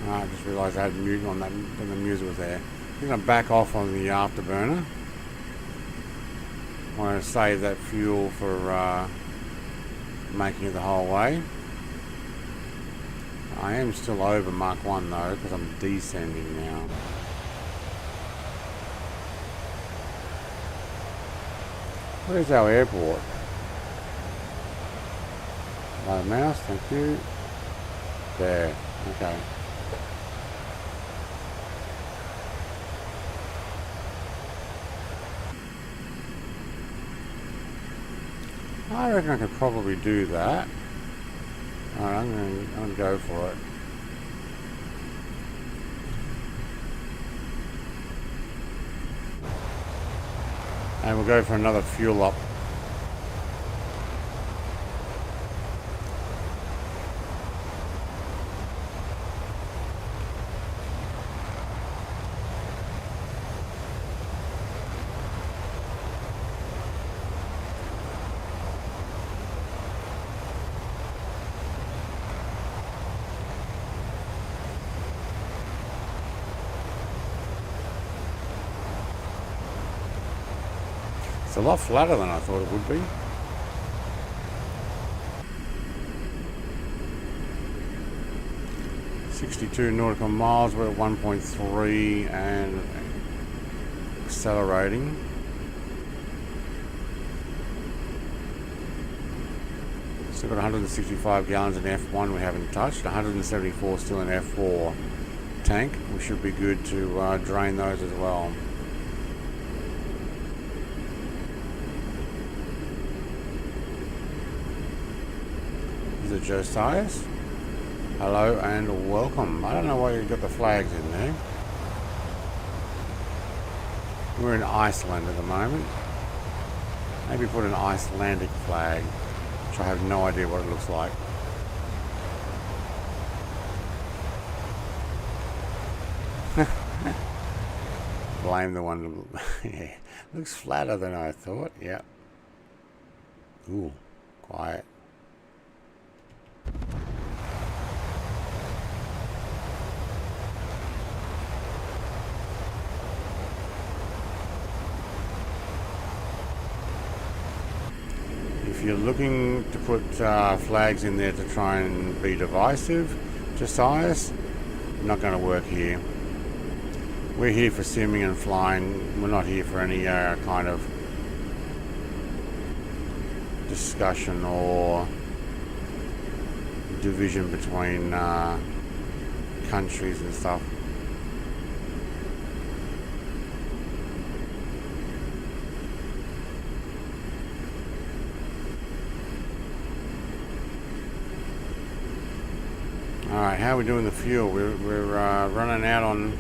I just realised I had mute on that when the music was there. I'm going to back off on the afterburner. I want to save that fuel for making it the whole way. I am still over Mach 1 though, because I'm descending now. Where's our airport? Low mouse, thank you. There, okay. I reckon I could probably do that. Alright, I'm going to go for it. And we'll go for another fuel up. It's a lot flatter than I thought it would be. .62 nautical miles, we're at 1.3 and accelerating. Still got 165 gallons in F1 we haven't touched, 174 still in F4 tank. We should be good to drain those as well. Is it Josias? Hello and welcome. I don't know why you've got the flags in there. We're in Iceland at the moment. Maybe put an Icelandic flag, which I have no idea what it looks like. Blame the one. Yeah, looks flatter than I thought. Yeah. Ooh, quiet. If you're looking to put flags in there to try and be divisive, Josias, not going to work here. We're here for simming and flying. We're not here for any kind of discussion or division between countries and stuff. Alright, how are we doing the fuel? We're running out on...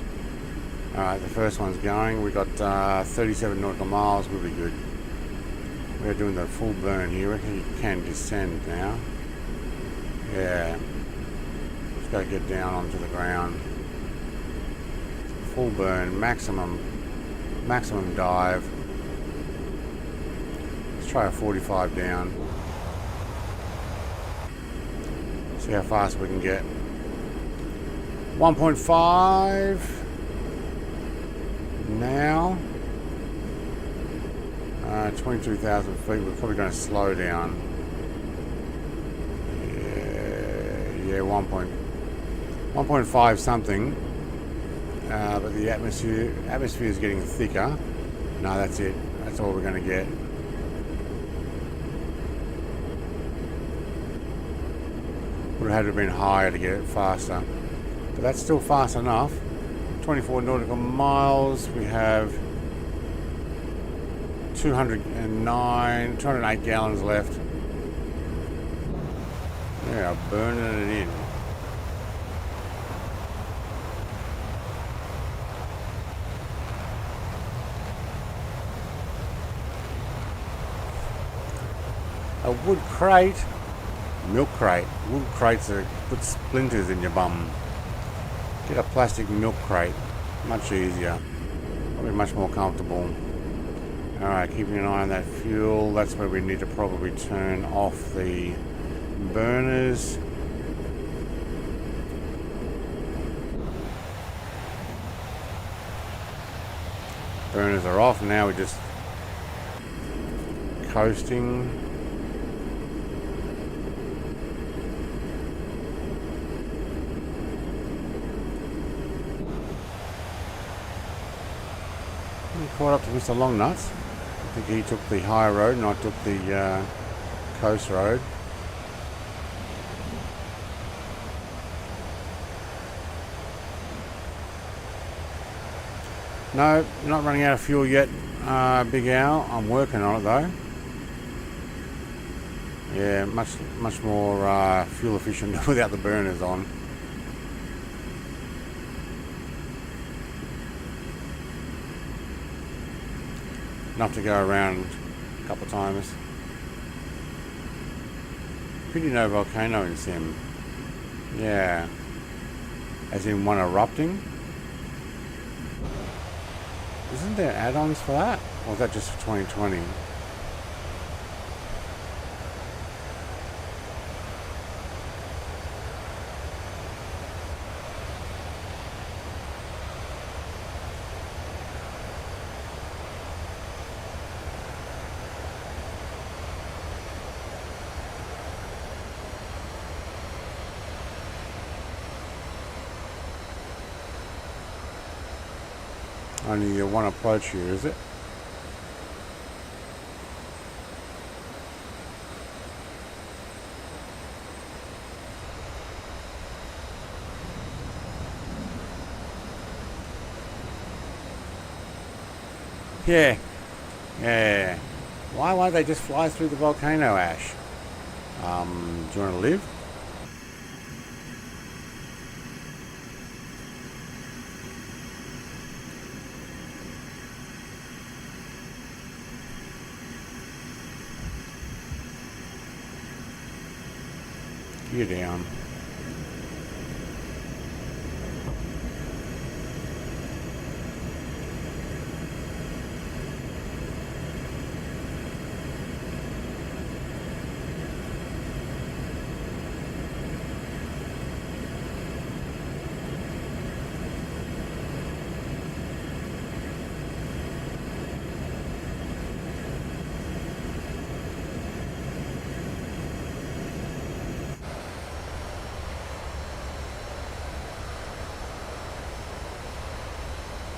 Alright, the first one's going. We got 37 nautical miles, we'll be good. We're doing the full burn here. I reckon you can descend now. Yeah. Just got to get down onto the ground. Full burn, maximum dive. Let's try a 45 down. See how fast we can get. 1.5 now. 22,000 feet. We're probably going to slow down. Yeah, 1.5 something. But the atmosphere is getting thicker. No, that's it. That's all we're going to get. Would have had to have been higher to get it faster. But that's still fast enough. 24 nautical miles. We have 208 gallons left. Yeah, burning it in. A wood crate, milk crate. Wood crates are put splinters in your bum. Get a plastic milk crate, much easier, probably much more comfortable. Alright, keeping an eye on that fuel. That's where we need to probably turn off the burners. Burners are off. Now we're just coasting. Caught up to Mr. Longnuts. I think he took the high road and I took the coast road. No, not running out of fuel yet, Big Al. I'm working on it though. Yeah, much more fuel efficient without the burners on. Enough to go around a couple of times. Pretty no volcano in Sim. Yeah. As in one erupting. Isn't there add-ons for that? Or is that just for 2020? Only one approach here, is it? Yeah. Yeah. Why won't they just fly through the volcano ash? Do you want to live? You're down.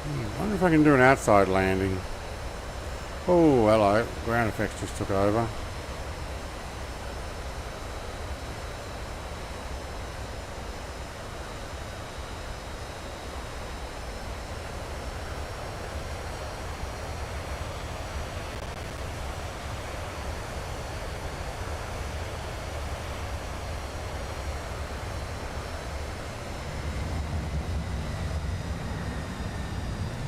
I wonder if I can do an outside landing. Oh, hello. Ground effects just took over.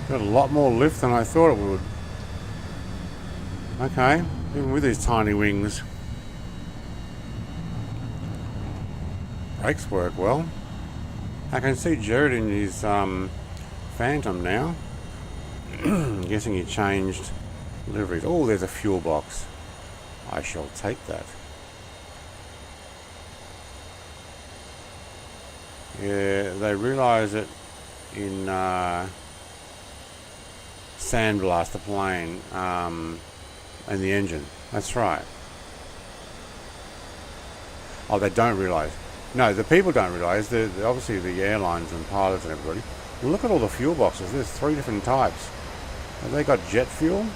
Got a lot more lift than I thought it would. Okay, even with these tiny wings. Brakes work well. I can see Jared in his Phantom now. I'm guessing he changed liveries. Oh, there's a fuel box. I shall take that. Yeah, they realise it in sandblast the plane and the engine. That's right. Oh, they don't realise. No, the people don't realise. Obviously the airlines and pilots and everybody. Look at all the fuel boxes. There's 3 different types. Have they got jet fuel?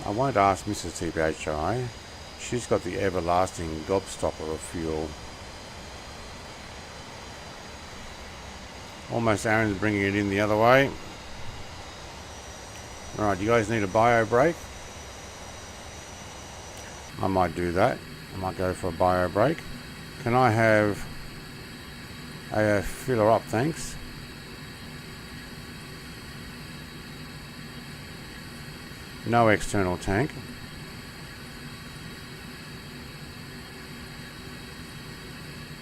I won't ask Mrs. TBHI. She's got the everlasting gobstopper of fuel. Almost Aaron's bringing it in the other way. Alright, you guys need a bio break? I might do that. I might go for a bio break. Can I have a filler up, thanks? No external tank.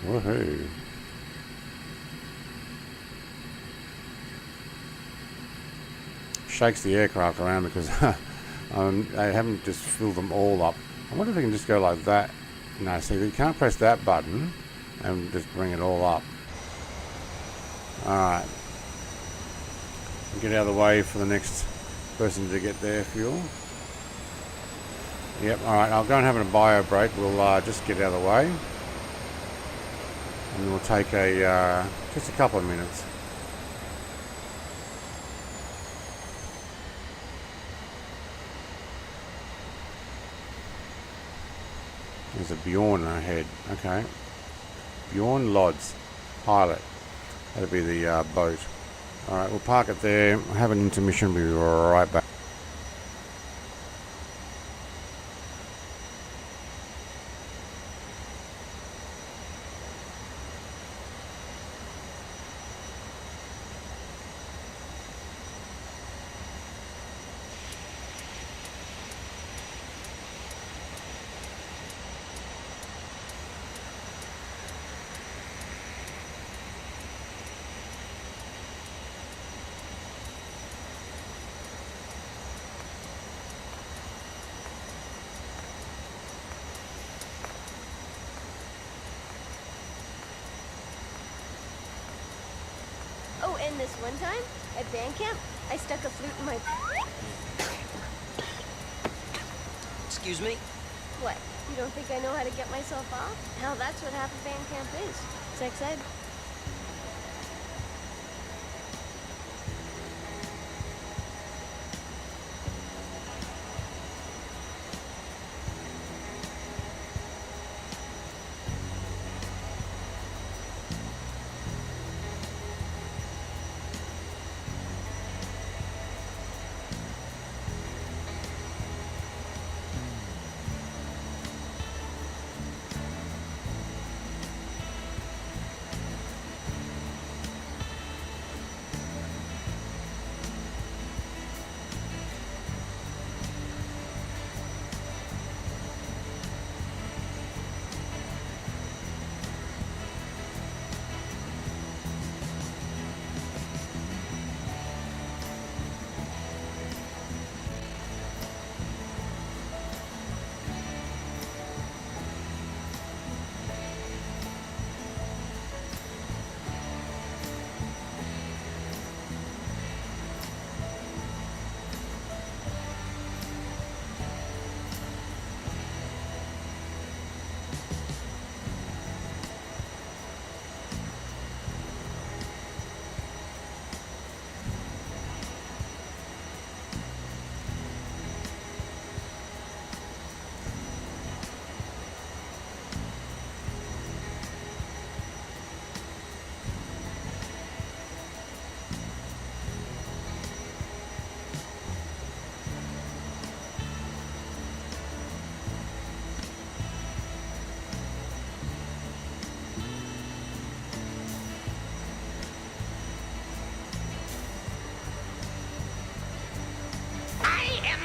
Woohoo. Shakes the aircraft around because they haven't just filled them all up. I wonder if we can just go like that. No, see, you can't press that button and just bring it all up. Alright. Get out of the way for the next person to get their fuel. Yep, alright, I'll go and have a bio break. We'll just get out of the way. And we'll take a just a couple of minutes. There's a BIHN ahead. Okay. BIHN Lods. Pilot. That'll be the boat. Alright, we'll park it there. Have an intermission. We'll be right back. Oh, and this one time, at band camp, I stuck a flute in my... Excuse me? What? You don't think I know how to get myself off? Hell, that's what half of band camp is. Sex ed.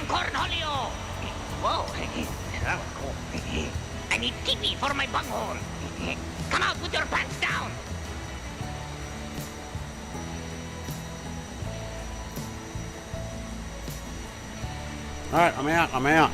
Cornholio! Whoa, that was cool. I need TV for my bunghole. Come out with your pants down. Alright, I'm out, I'm out.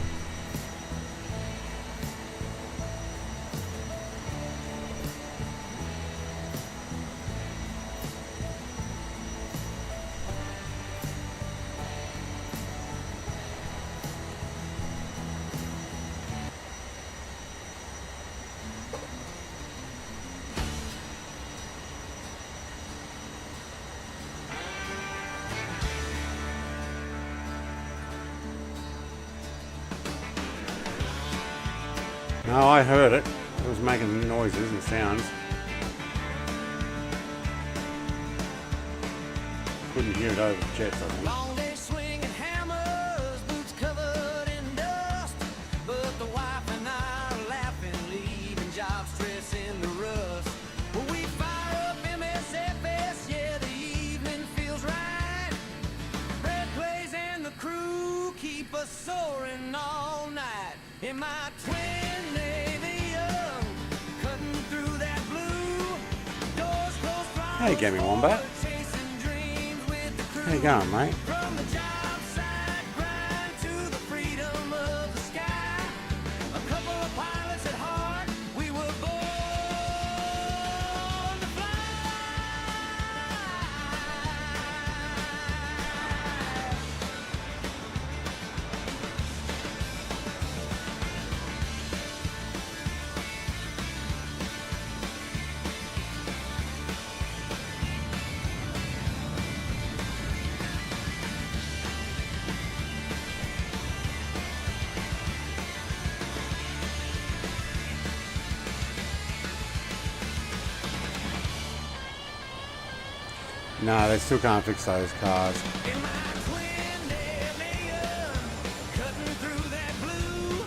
No, I heard it. It was making noises and sounds. Couldn't hear it over the jets, I think. Long day swinging hammers, boots covered in dust. But the wife and I are laughing, leaving job stress in the rust. Well, we fire up MSFS, yeah, the evening feels right. Red Blaze and the crew keep us soaring all night. In my twin Navy, cutting through that blue. Doors closed. Hey, Gammy Wombat. How you going, mate? From the job site grind to the freedom of the sky. A couple of pilots at heart, we were born to fly. No, they still can't fix those cars. In my twin airplane, cutting through that blue.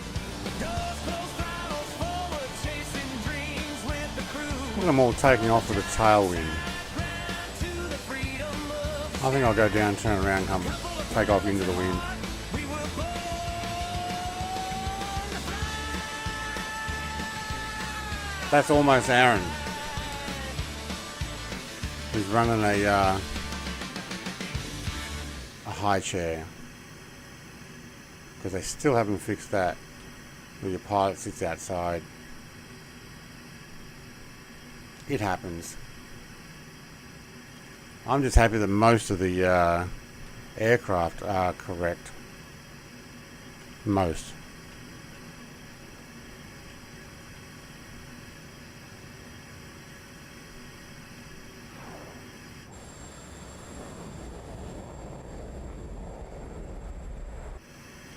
Doors close, throttles forward, chasing dreams with the crew. Look at them all taking off with a tailwind. To the freedom of I think I'll go down, turn around, come take off into the wind. we were born. That's almost Aaron. He's running a high chair. Because they still haven't fixed that. Where your pilot sits outside. It happens. I'm just happy that most of the aircraft are correct. Most.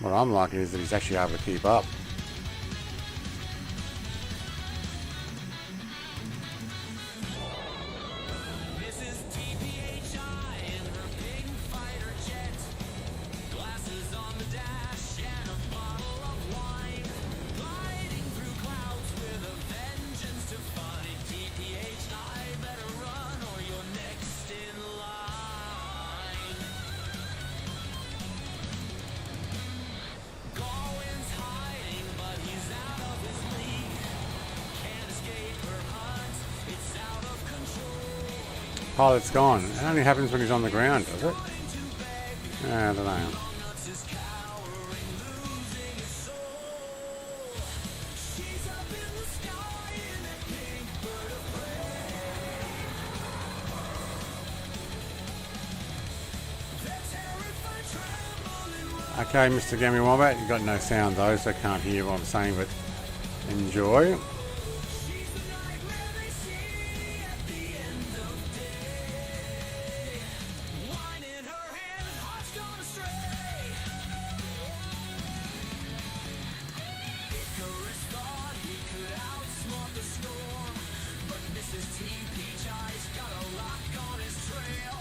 What I'm liking is that he's actually able to keep up. Mrs. TPHI in her big fighter jet. Glasses on the dash and a bottle of wine. Gliding through clouds with a vengeance to find. TPHI better run or you're next in line. Garwin's hiding, but he's out of his league. Can't escape her hunt, it's out of control. Pilot's gone. It only happens when he's on the ground, does it? I don't know. Nuts is cowering, losing his soul. She's up in the sky in that pink bird of prey. They're terrified, trembling. Okay, Mr. Gammy Wombat, you've got no sound though, so I can't hear what I'm saying, but enjoy. She's the nightmare they see at the end of day. Wine in her hand and heart's gone astray. Icarus thought he could outsmart the storm, but Mrs. TPHI's got a lock on his trail.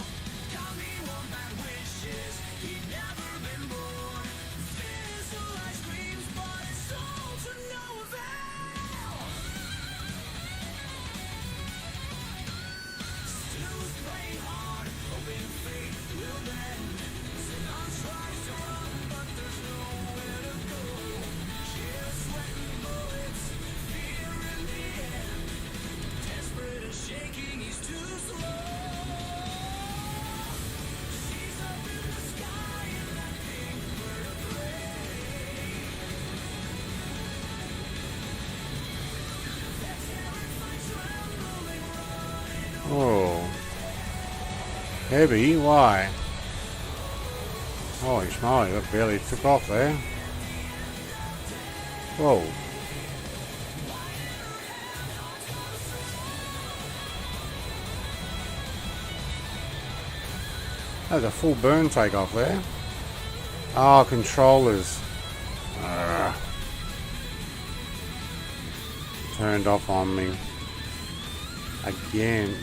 Tommy Wombat wishes he'd never been born. Fizzle ice creams, but it's all to no avail. Stu's playing hard, hoping fate will bend. Sinon tries to run, but there's nowhere to go. She's sweating bullets, fear in the end. Desperate and shaking, he's too slow. She's up in the sky in that pink bird of prey. That terrified, trembling, running. Oh. Heavy? Why? Holy schmoly, that barely took off there. Whoa. That was a full burn takeoff there. Oh, controllers. Turned off on me. Again.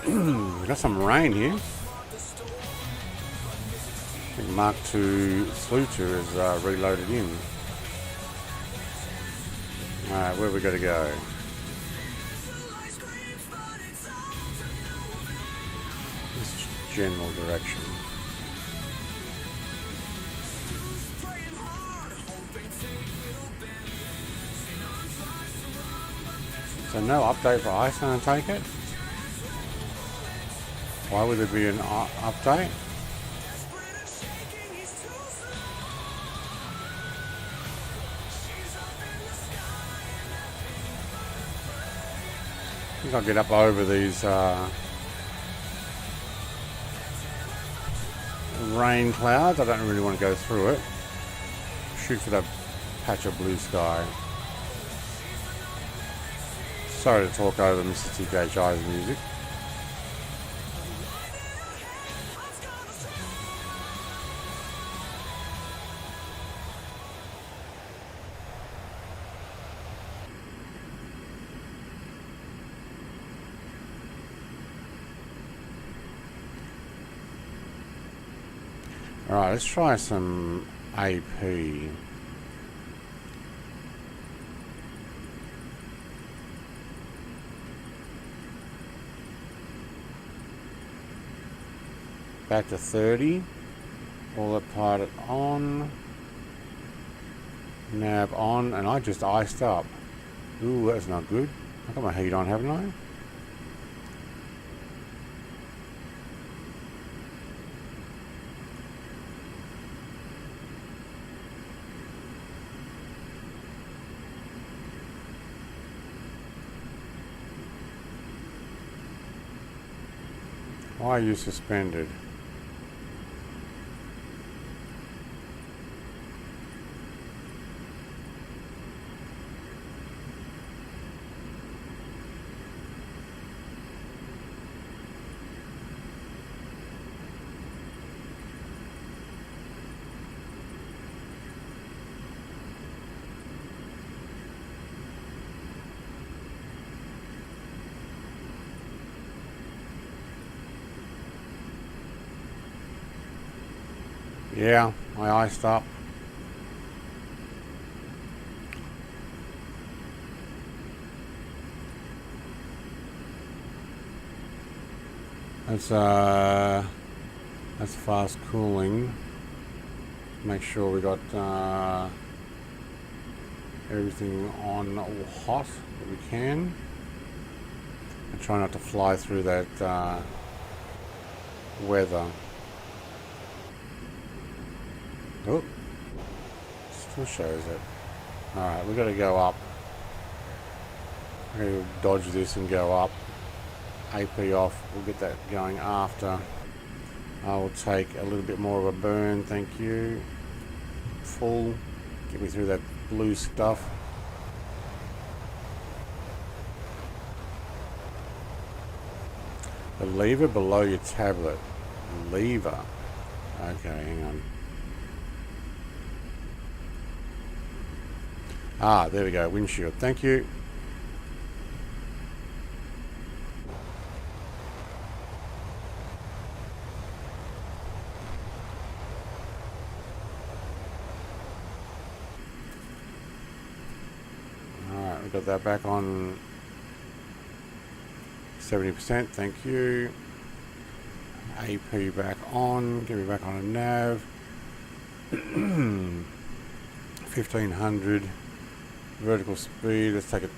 We got some rain here. I think Mark II Sluter is reloaded in. Alright, where we got to go? This general direction. So no update for Iceland, I take it? Why would there be an update? I think I'll get up over these rain clouds. I don't really want to go through it. Shoot for that patch of blue sky. Sorry to talk over Mr. TPHI's music. Alright, let's try some AP. Back to 30. All that pilot on. Nav on, and I just iced up. Ooh, that's not good. I've got my heat on, haven't I? Why are you suspended? Yeah, I iced up. That's fast cooling. Make sure we got everything on hot that we can. And try not to fly through that weather. Oh, still shows it. Alright, we've got to go up. I'm going to dodge this and go up. AP off, we'll get that going after. I will take a little bit more of a burn, thank you. Full, get me through that blue stuff. The lever below your tablet. Lever. Okay, hang on. Ah, there we go, windshield, thank you. Alright, we've got that back on 70%, thank you. AP back on, get me back on a nav. 1500. Vertical speed, let's take it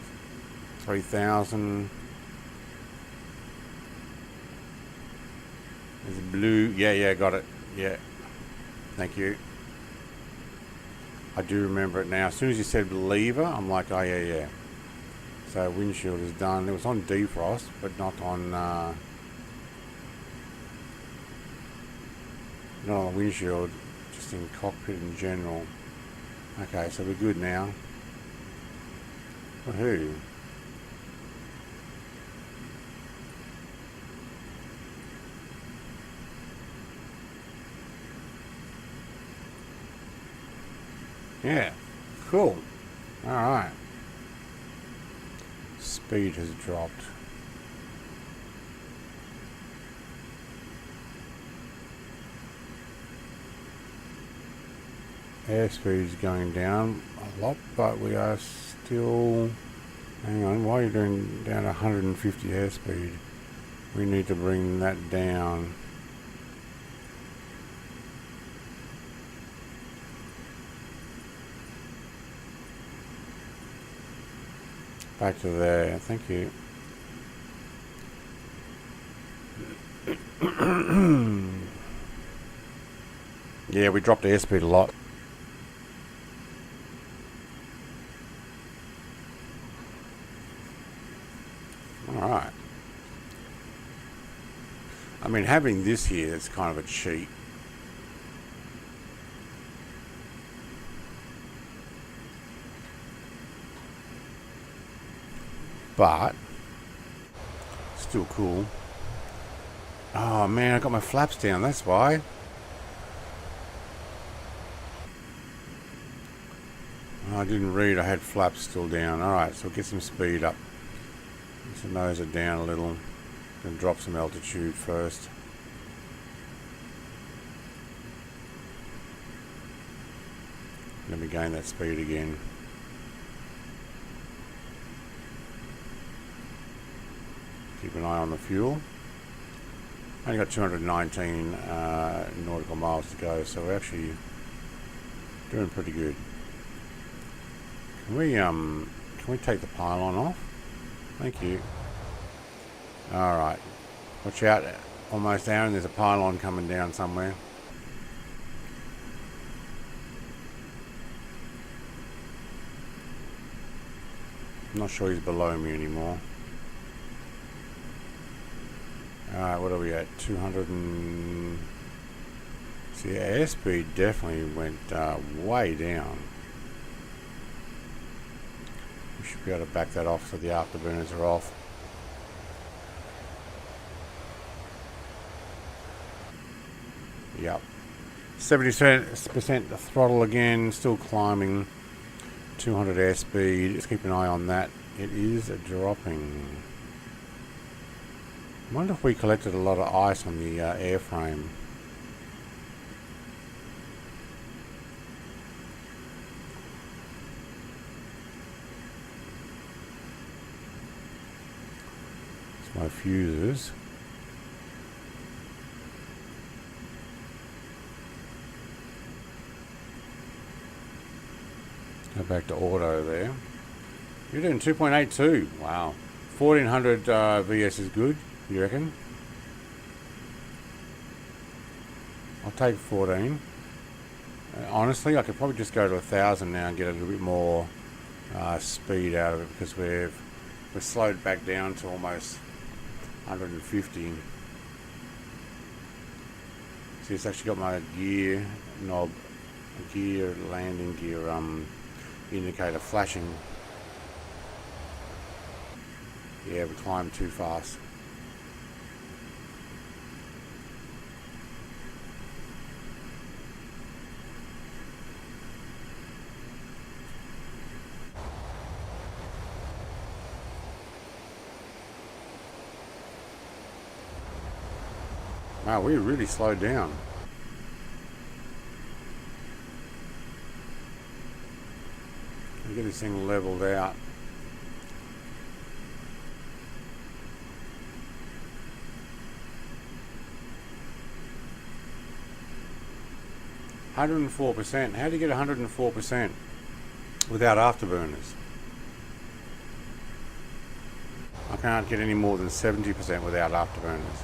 3000. There's blue, yeah, got it, yeah. Thank you. I do remember it now. As soon as you said lever, I'm like, oh yeah. So windshield is done. It was on defrost, but not on the windshield, just in cockpit in general. Okay, so we're good now. Woohoo. Yeah, cool. Alright. Speed has dropped. Airspeed is going down a lot, but we are still... Hang on, why are you doing down 150 airspeed? We need to bring that down. Back to there, thank you. Yeah, we dropped airspeed a lot. Alright. I mean, having this here, it's kind of a cheat. But still cool. Oh man, I got my flaps down, that's why. Oh, I didn't read, I had flaps still down. Alright, so get some speed up. So nose it down a little. Then drop some altitude first. me gain that speed again. Keep an eye on the fuel. Only got 219 nautical miles to go, so we're actually doing pretty good. Can we take the pylon off? Thank you. Alright. Watch out. Almost there, and there's a pylon coming down somewhere. I'm not sure he's below me anymore. Alright, what are we at? 200 and... See, our airspeed definitely went way down. We should be able to back that off so the afterburners are off. Yep. 70% throttle again, still climbing. 200 airspeed. Just keep an eye on that. It is dropping. I wonder if we collected a lot of ice on the airframe. It's my fuses. Go back to auto there. You're doing 2.82. Wow. 1400 VS is good, you reckon? I'll take 14. Honestly, I could probably just go to 1000 now and get a little bit more speed out of it, because we're slowed back down to almost 150. See, it's actually got my gear knob, landing gear indicator flashing. Yeah, we climbed too fast. Wow, we really slowed down. Get this thing leveled out. %. How do you get 104% without afterburners? I can't get any more than 70% without afterburners.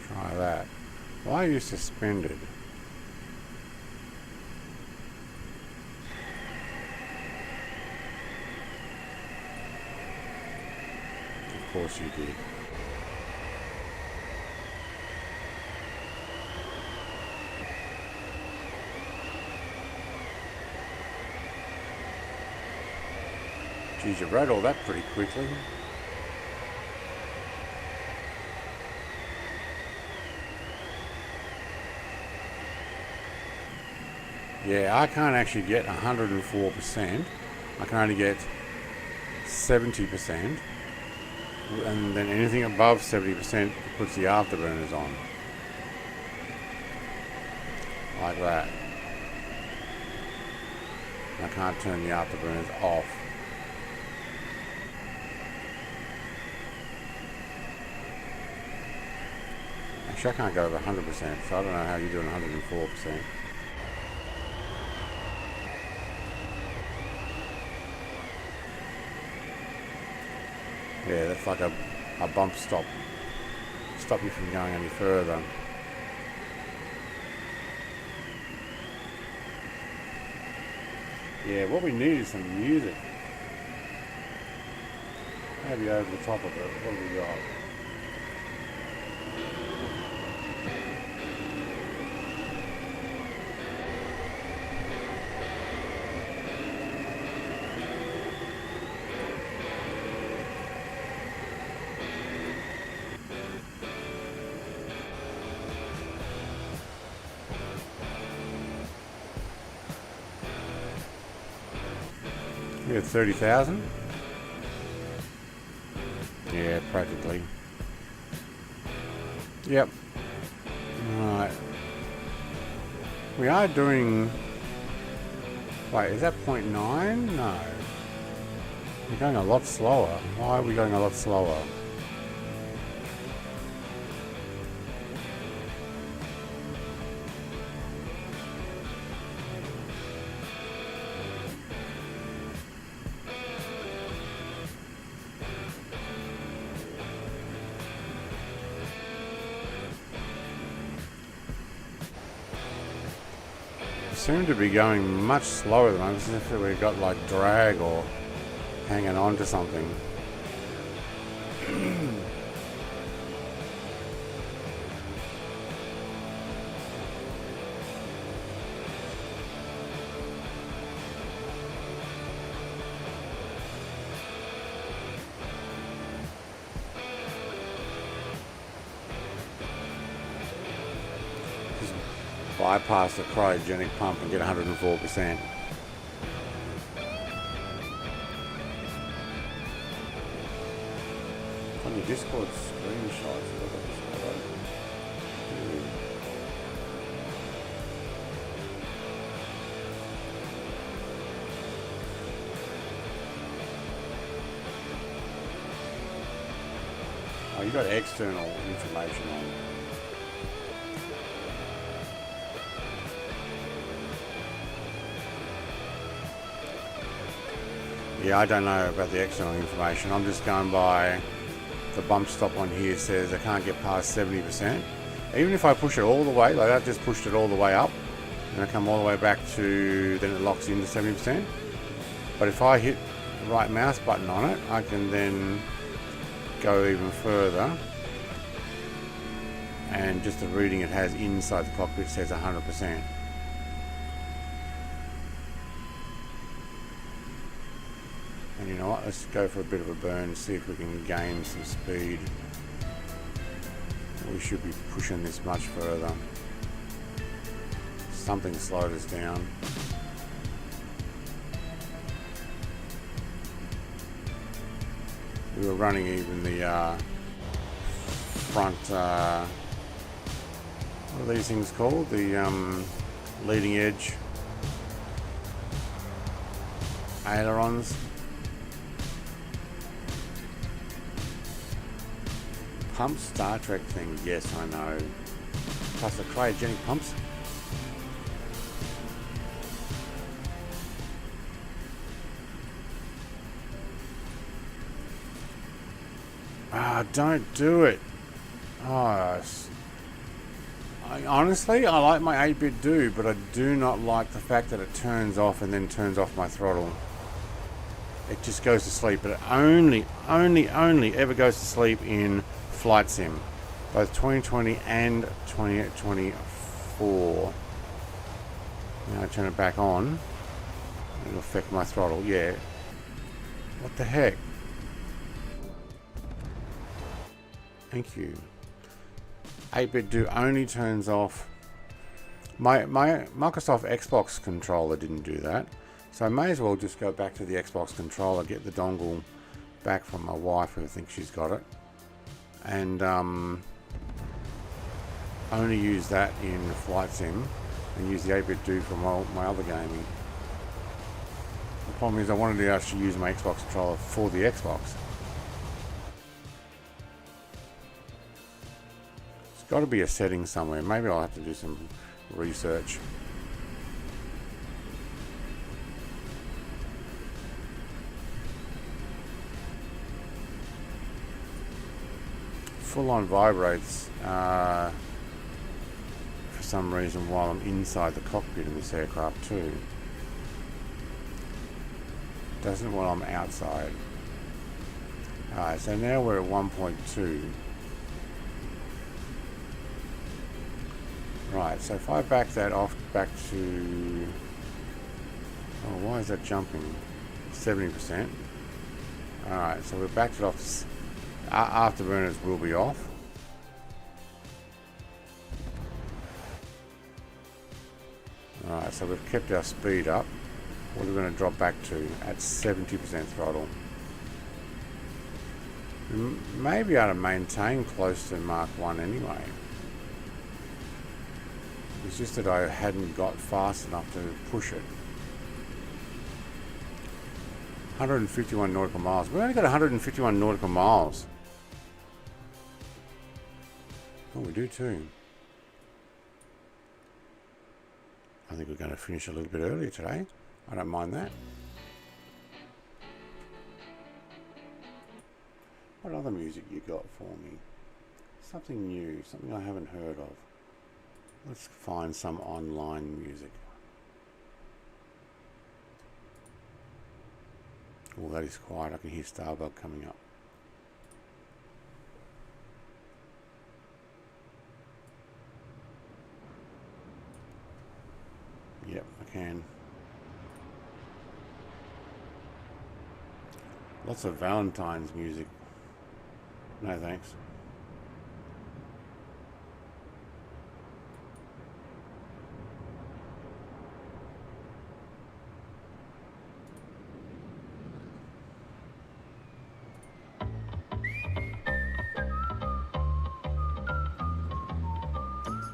Try that. Why are you suspended? Of course you did. Geez, you wrote all that pretty quickly. Yeah, I can't actually get 104%. I can only get 70%. And then anything above 70% puts the afterburners on. Like that. I can't turn the afterburners off. Actually, I can't go over 100%, so I don't know how you're doing 104%. Yeah, that's like a bump stop you from going any further. Yeah, what we need is some music. Maybe over the top of it. What have we got? We had 30,000. Yeah, practically. Yep. Right. We are doing... Wait, is that 0.9? No. We're going a lot slower. Why are we going a lot slower? Seem to be going much slower than us, as if we've got like drag or hanging on to something. Bypass the cryogenic pump and get 104%. On your Discord screenshots, look at this photo. Oh, you got external information on. Yeah, I don't know about the external information. I'm just going by the bump stop on here says I can't get past 70%. Even if I push it all the way, like that just pushed it all the way up, and I come all the way back to, then it locks into 70%. But if I hit the right mouse button on it, I can then go even further. And just the reading it has inside the cockpit says 100%. And you know what, let's go for a bit of a burn, see if we can gain some speed. We should be pushing this much further. Something slowed us down. We were running even the front, what are these things called? The leading edge ailerons. Pump Star Trek thing, yes, I know. Plus the cryogenic pumps. Ah, don't do it. Oh, honestly, I like my 8-bit do, but I do not like the fact that it turns off and then turns off my throttle. It just goes to sleep, but it only ever goes to sleep in Flight Sim, both 2020 and 2024. Now I turn it back on, it'll affect my throttle. Yeah. What the heck? Thank you. 8-bit do only turns off. My Microsoft Xbox controller didn't do that, so I may as well just go back to the Xbox controller, get the dongle back from my wife who thinks she's got it, and only use that in Flight Sim and use the 8-bit do for my other gaming. The problem is I wanted to actually use my Xbox controller for the Xbox. It's got to be a setting somewhere. Maybe I'll have to do some research. Full on vibrates for some reason while I'm inside the cockpit in this aircraft too. Doesn't while I'm outside. Alright, so now we're at 1.2. Right, so if I back that off back to... Oh, why is that jumping? 70%. Alright, so we've backed it off. Afterburners will be off. Alright, so we've kept our speed up. What are we going to drop back to at 70% throttle? We may be able to maintain close to Mark 1 anyway. It's just that I hadn't got fast enough to push it. 151 nautical miles. We've only got 151 nautical miles. Oh, we do too. I think we're going to finish a little bit earlier today. I don't mind that. What other music you got for me? Something new, something I haven't heard of. Let's find some online music. Oh, that is quiet. I can hear Starbug coming up. Yep, I can. Lots of Valentine's music. No thanks.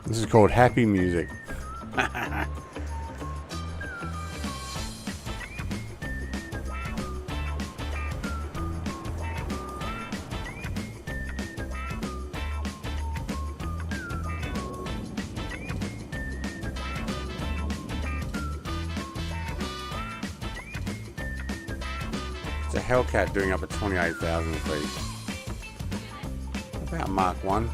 This is called happy music. It's a Hellcat doing up at 28,000 feet. About Mark 1.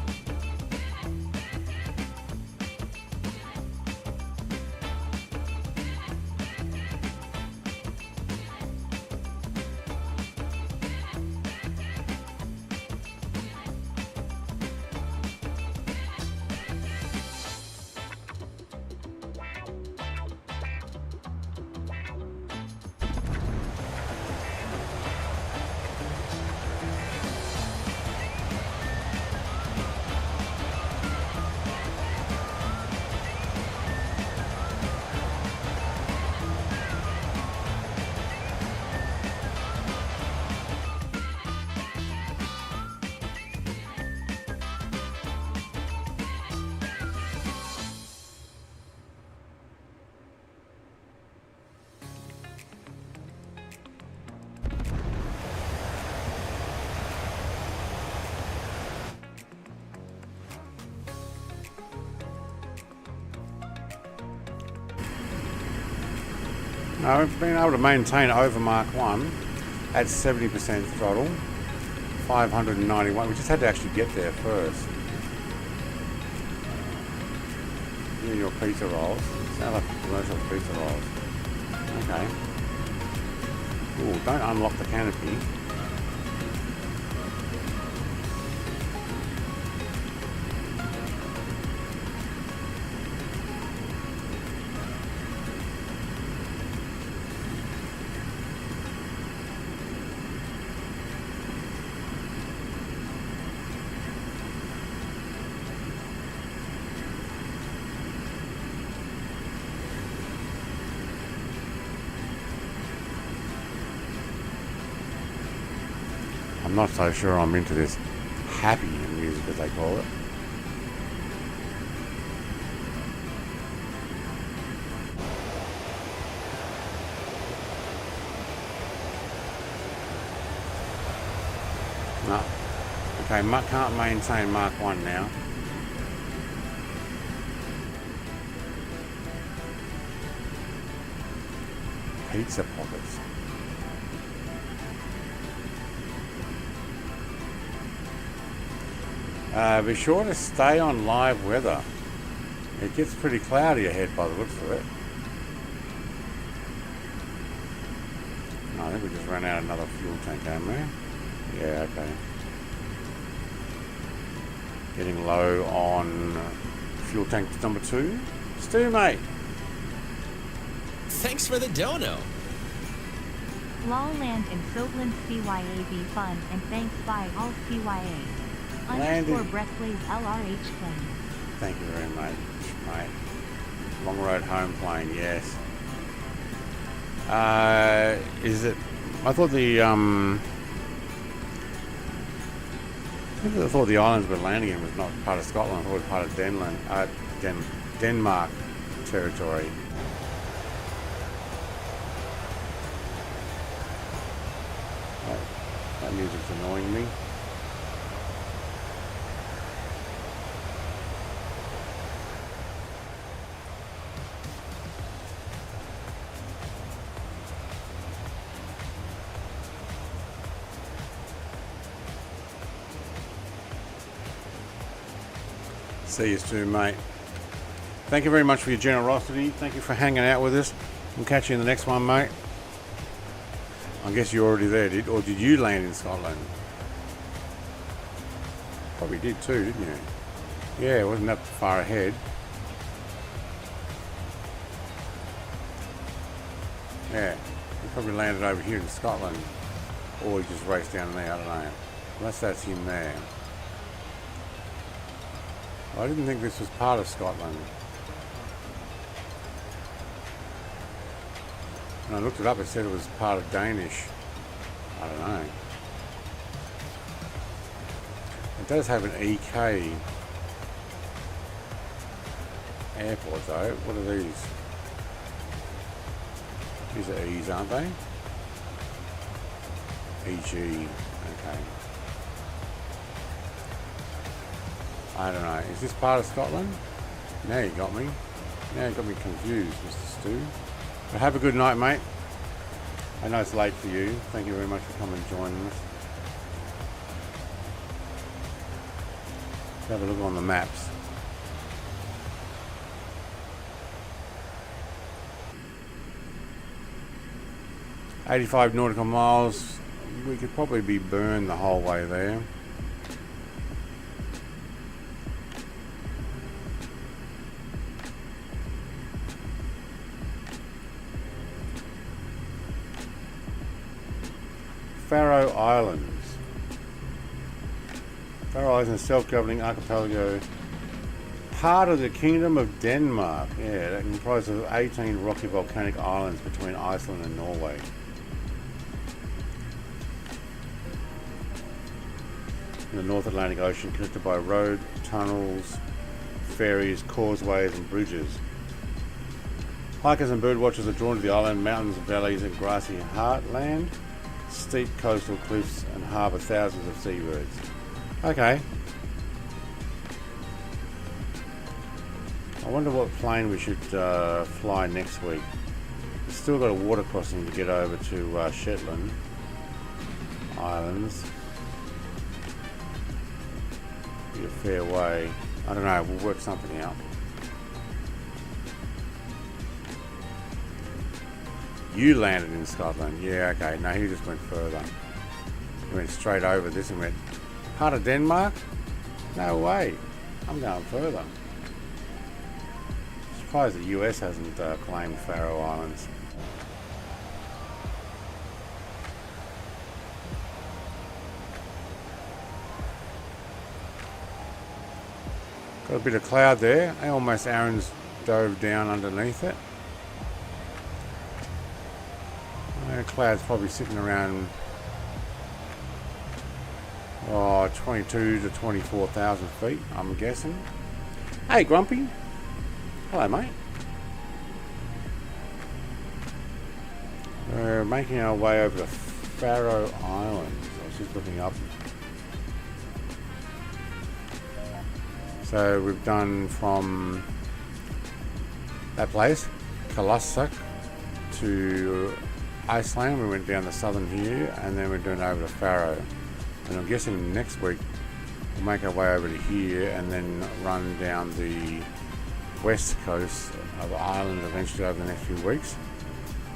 No, we've been able to maintain over Mark 1 at 70% throttle, 591. We just had to actually get there first. You and your pizza rolls. Sound like commercial pizza rolls. Okay. Ooh, don't unlock the canopy. I'm not so sure I'm into this happy music as they call it. No. Okay, can't maintain Mark 1 now. Pizza pockets. Be sure to stay on live weather. It gets pretty cloudy ahead by the looks of it. No, I think we just ran out another fuel tank, haven't we? Yeah, okay. Getting low on fuel tank number 2. Stu, mate. Thanks for the dono. Lawland and Soatland CYAB fun and thanks by all CYA. Landing. Underscore Breathley's LRH plane. Thank you very much, mate. Long road home plane, yes. Is it? I thought the islands we're landing in was not part of Scotland. I thought it was part of Denmark territory. That music's annoying me. See you soon, mate. Thank you very much for your generosity. Thank you for hanging out with us. We'll catch you in the next one, mate. I guess you're already there, or did you land in Scotland? Probably did too, didn't you? Yeah, it wasn't that far ahead. Yeah, you probably landed over here in Scotland, or you just raced down there, I don't know. Unless that's him there. I didn't think this was part of Scotland. When I looked it up, it said it was part of Danish. I don't know. It does have an EK airport though. What are these? These are E's, aren't they? EG. Okay. I don't know. Is this part of Scotland? Now you got me. Now you got me confused, Mr. Stu. But have a good night, mate. I know it's late for you. Thank you very much for coming and joining us. Let's have a look on the maps. "85 nautical miles." We could probably be burned the whole way there. Faroe Islands. Faroe Islands is a self-governing archipelago, part of the Kingdom of Denmark. Yeah, that comprises of 18 rocky volcanic islands between Iceland and Norway. In the North Atlantic Ocean, connected by road, tunnels, ferries, causeways and bridges. Hikers and birdwatchers are drawn to the island, mountains, valleys and grassy heartland. Steep coastal cliffs and harbour thousands of seabirds. Okay. I wonder what plane we should fly next week. We've still got a water crossing to get over to Shetland Islands. Be a fair way. I don't know, we'll work something out. You landed in Scotland. Yeah, okay. No, he just went further. He went straight over this and went, part of Denmark? No way. I'm going further. Surprised the US hasn't claimed Faroe Islands. Got a bit of cloud there. Almost Aaron's dove down underneath it. Cloud's probably sitting around 22 to 24,000 feet, I'm guessing. Hey, Grumpy. Hello, mate. We're making our way over to Faroe Islands. I was just looking up. So we've done from that place, Kalassak, to Iceland. We went down the southern here and then we're doing over to Faroe. And I'm guessing next week we'll make our way over to here and then run down the west coast of Ireland eventually over the next few weeks.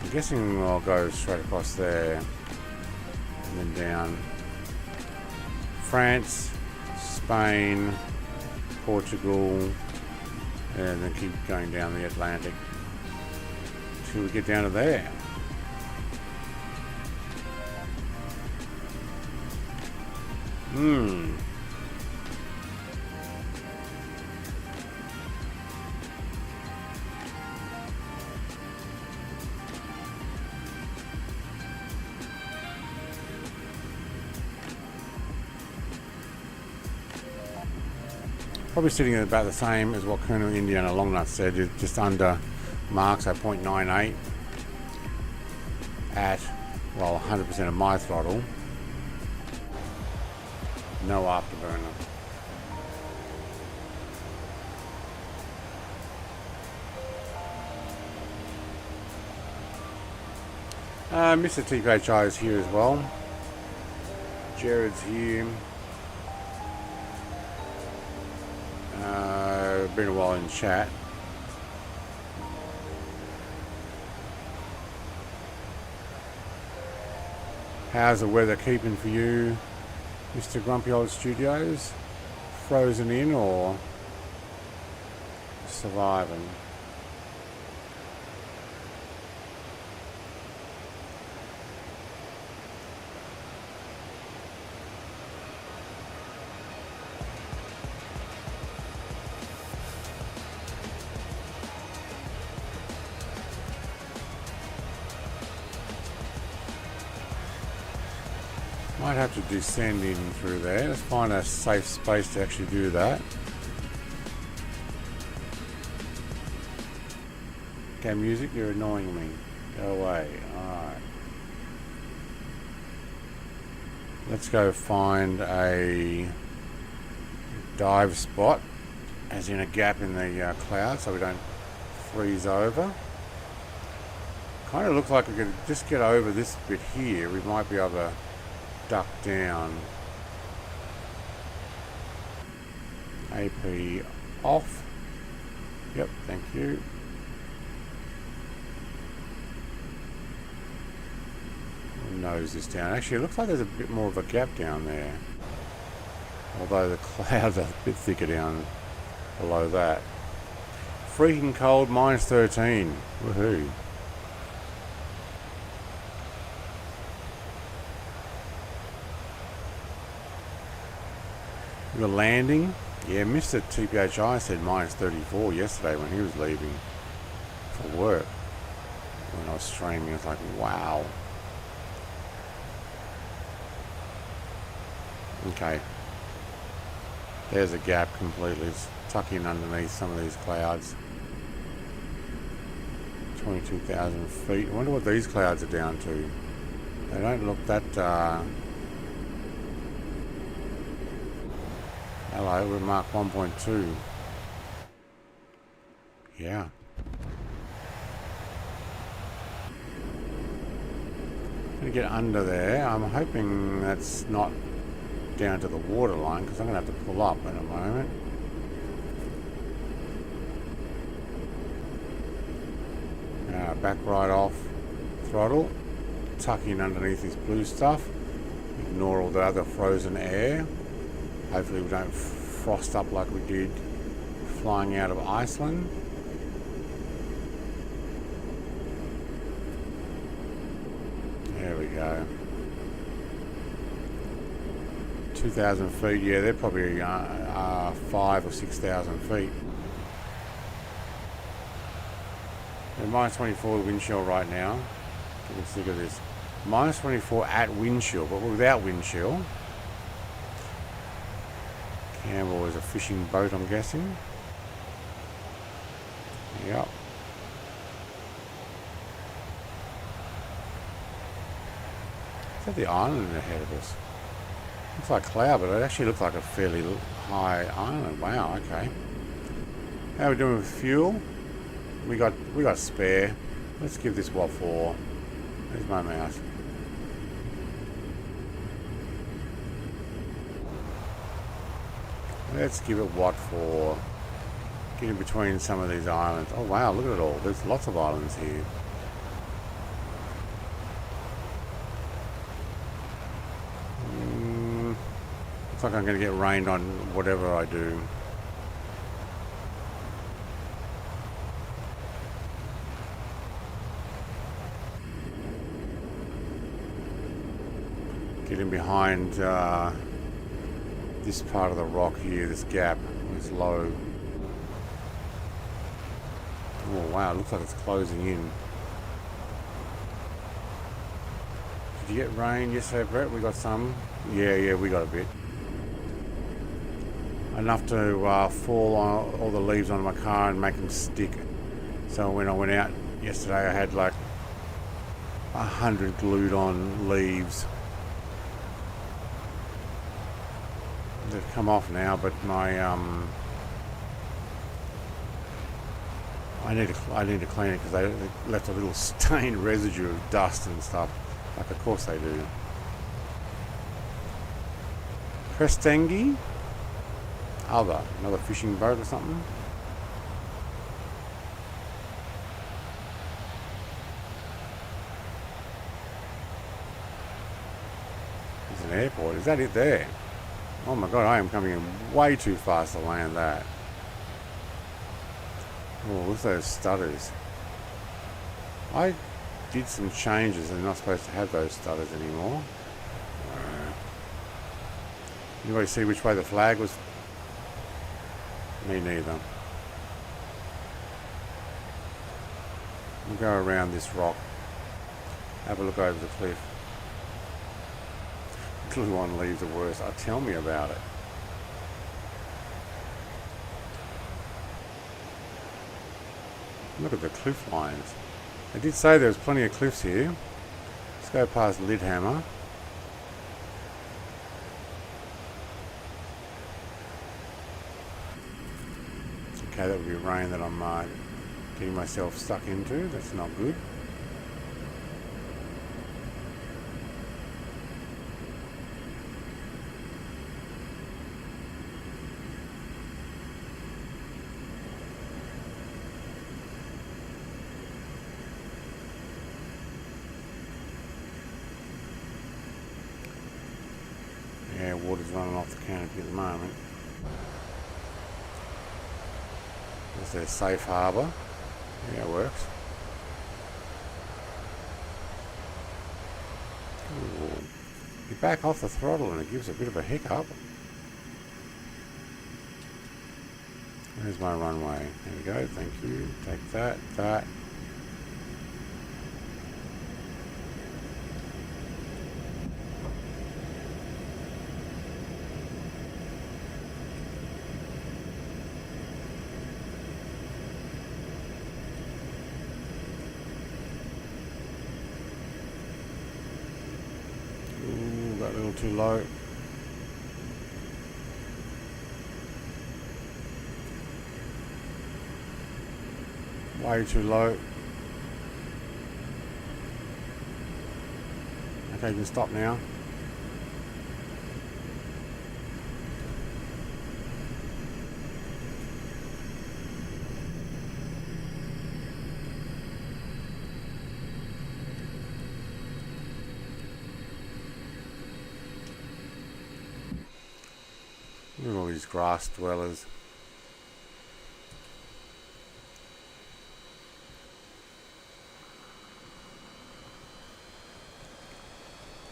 I'm guessing I'll go straight across there and then down France, Spain, Portugal, and then keep going down the Atlantic till we get down to there. Probably sitting at about the same as what Colonel Indiana Longnut said, just under Mark, so 0.98 at, well, 100% of my throttle. No afterburner. Mr. TPHI is here as well. Jared's here. Been a while in chat. How's the weather keeping for you, Mr. Grumpy Old Studios? Frozen in or surviving? Might have to descend in through there. Let's find a safe space to actually do that. Okay, music, you're annoying me. Go away. Alright. Let's go find a dive spot, as in a gap in the cloud, so we don't freeze over. Kind of looks like we could just get over this bit here. We might be able to duck down. AP off. Yep, thank you. We'll nose this down. Actually, it looks like there's a bit more of a gap down there. Although the clouds are a bit thicker down below that. Freaking cold, -13. Woohoo. The landing, yeah, Mr. TPHI said -34 yesterday when he was leaving for work. When I was streaming, I was like, wow. Okay. There's a gap completely. It's tucking in underneath some of these clouds. 22,000 feet. I wonder what these clouds are down to. They don't look that... Hello, we're Mark 1.2. Yeah. I'm going to get under there. I'm hoping that's not down to the water line, because I'm going to have to pull up in a moment. Back right off throttle. Tuck in underneath this blue stuff. Ignore all the other frozen air. Hopefully we don't frost up like we did flying out of Iceland. There we go. 2,000 feet, yeah, they're probably 5,000 or 6,000 feet. We're -24 wind chill right now. Getting sick of this. -24 at wind chill, but without wind chill. Campbell is a fishing boat, I'm guessing. Yep. Is that the island ahead of us? Looks like cloud, but it actually looks like a fairly high island. Wow, okay. How are we doing with fuel? We got spare. Let's give this what for. There's my mouse. Let's give it what for. Get in between some of these islands. Oh wow, look at it all. There's lots of islands here. Looks like I'm going to get rained on whatever I do. Getting behind this part of the rock here, this gap is low. Oh wow, it looks like it's closing in. Did you get rain yesterday, Brett? We got some. Yeah, we got a bit. Enough to fall on all the leaves on my car and make them stick. So when I went out yesterday, I had like 100 glued on leaves. They've come off now, but my I need to clean it because they left a little stained residue of dust and stuff. Like, of course they do. Prestengi? Another fishing boat or something? There's an airport. Is that it there? Oh my god, I am coming in way too fast to land that. Oh, look at those stutters. I did some changes. They're not supposed to have those stutters anymore. Anybody see which way the flag was? Me neither. We'll go around this rock. Have a look over the cliff. Glue on leaves are worse. Tell me about it. Look at the cliff lines. They did say there was plenty of cliffs here. Let's go past Lidhammer. Okay, that would be rain that I'm getting myself stuck into. That's not good. Yeah, water's running off the canopy at the moment. There's their safe harbour. Yeah, it works. Ooh. You back off the throttle and it gives a bit of a hiccup. There's my runway. There we go, thank you. Take that, that. A little too low. Way too low. Okay, you can stop now. Look at all these grass dwellers.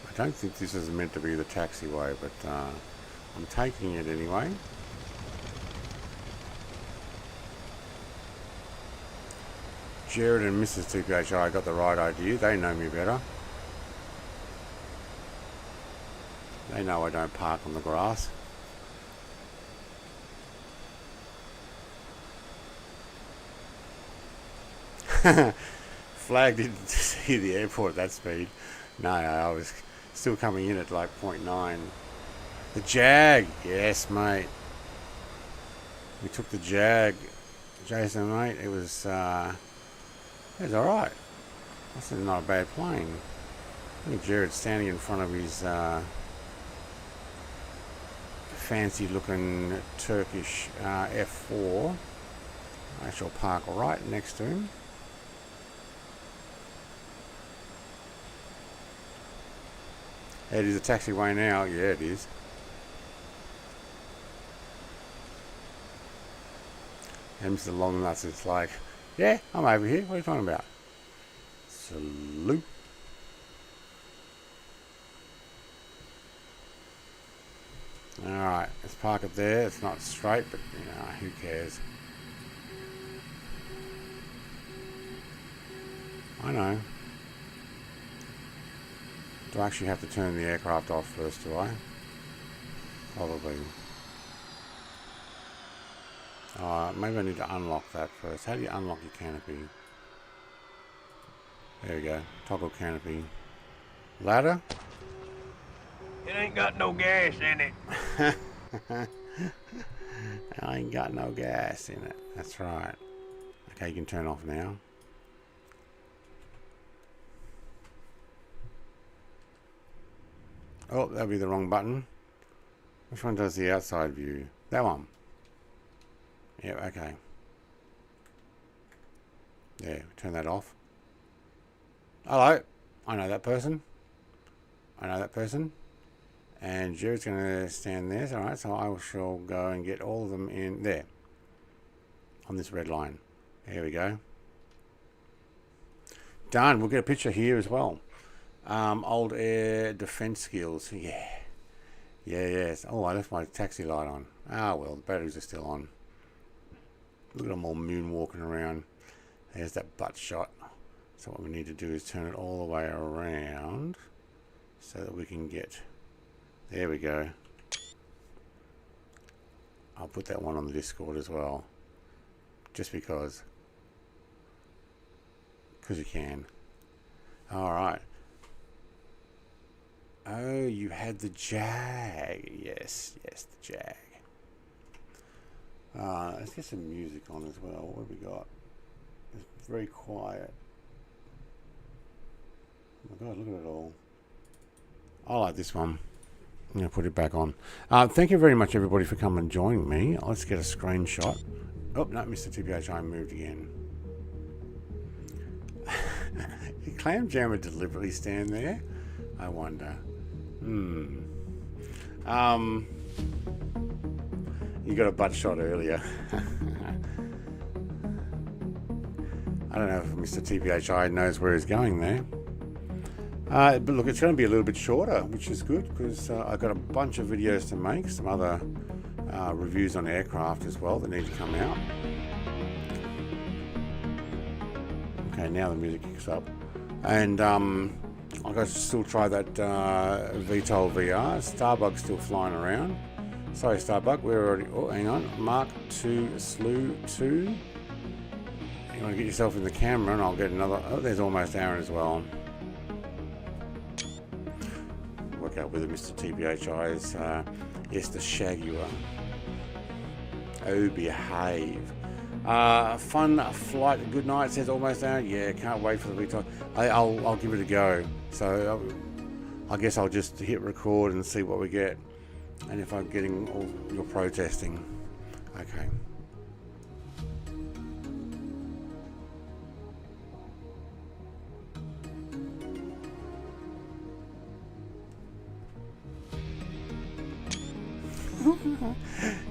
I don't think this is meant to be the taxiway, but I'm taking it anyway. Jared and Mrs. TPHI got the right idea. They know me better. They know I don't park on the grass. Flag didn't see the airport at that speed. No, I was still coming in at like 0.9. The Jag, yes mate. We took the Jag, Jason mate. It was alright. That's not a bad plane. I think Jared's standing in front of his fancy looking Turkish F4. I shall park right next to him. It is a taxiway now. Yeah, it is. And Mr. Longnuts is like, yeah, I'm over here. What are you talking about? Salute. Alright, let's park it there. It's not straight, but you know, who cares? I know. Do I actually have to turn the aircraft off first, do I? Probably. Maybe I need to unlock that first. How do you unlock your canopy? There we go. Toggle canopy. Ladder? It ain't got no gas in it. I ain't got no gas in it. That's right. Okay, you can turn off now. Oh, that'll be the wrong button. Which one does the outside view? That one. Yep, okay. Yeah, turn that off. Hello. I know that person. I know that person. And Jared's going to stand there. Alright, so I shall go and get all of them in there. On this red line. There we go. Done. We'll get a picture here as well. Old air defense skills. Yeah. Yeah, yes. Oh, I left my taxi light on. Ah, well, the batteries are still on. Look at them all moonwalking around. There's that butt shot. So what we need to do is turn it all the way around so that we can get... There we go. I'll put that one on the Discord as well. Just because. Because you can. Alright. Oh, you had the Jag. Yes, yes, the Jag. Let's get some music on as well. What have we got? It's very quiet. Oh my god, look at it all. I like this one. I'm going to put it back on. Thank you very much, everybody, for coming and joining me. Let's get a screenshot. Oh, no, Mr. TPHI moved again. Did Clam Jammer deliberately stand there? I wonder. You got a butt shot earlier. I don't know if Mr. TPHI knows where he's going there. But look, it's going to be a little bit shorter, which is good because I've got a bunch of videos to make, some other reviews on aircraft as well that need to come out. Okay, now the music kicks up. And I've got to still try that VTOL VR. Starbug's still flying around. Sorry, Starbug, we're already... Oh, hang on. Mark 2 Slew 2. You want to get yourself in the camera and I'll get another... Oh, there's almost Aaron as well. Work out whether Mr. TPHI is... yes, the shag you are. Oh, behave. Fun flight. Good night, says almost Aaron. Yeah, can't wait for the VTOL. I'll give it a go. So I guess I'll just hit record and see what we get. And if I'm getting all your protesting. Okay.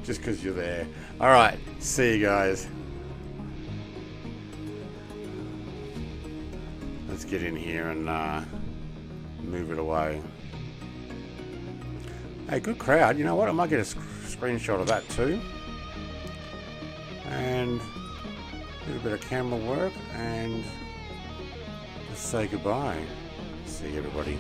Just because you're there. Alright, see you guys. Let's get in here and move it away. Hey, good crowd. You know what? I might get a screenshot of that too. And a little bit of camera work. And let's say goodbye. See you, everybody.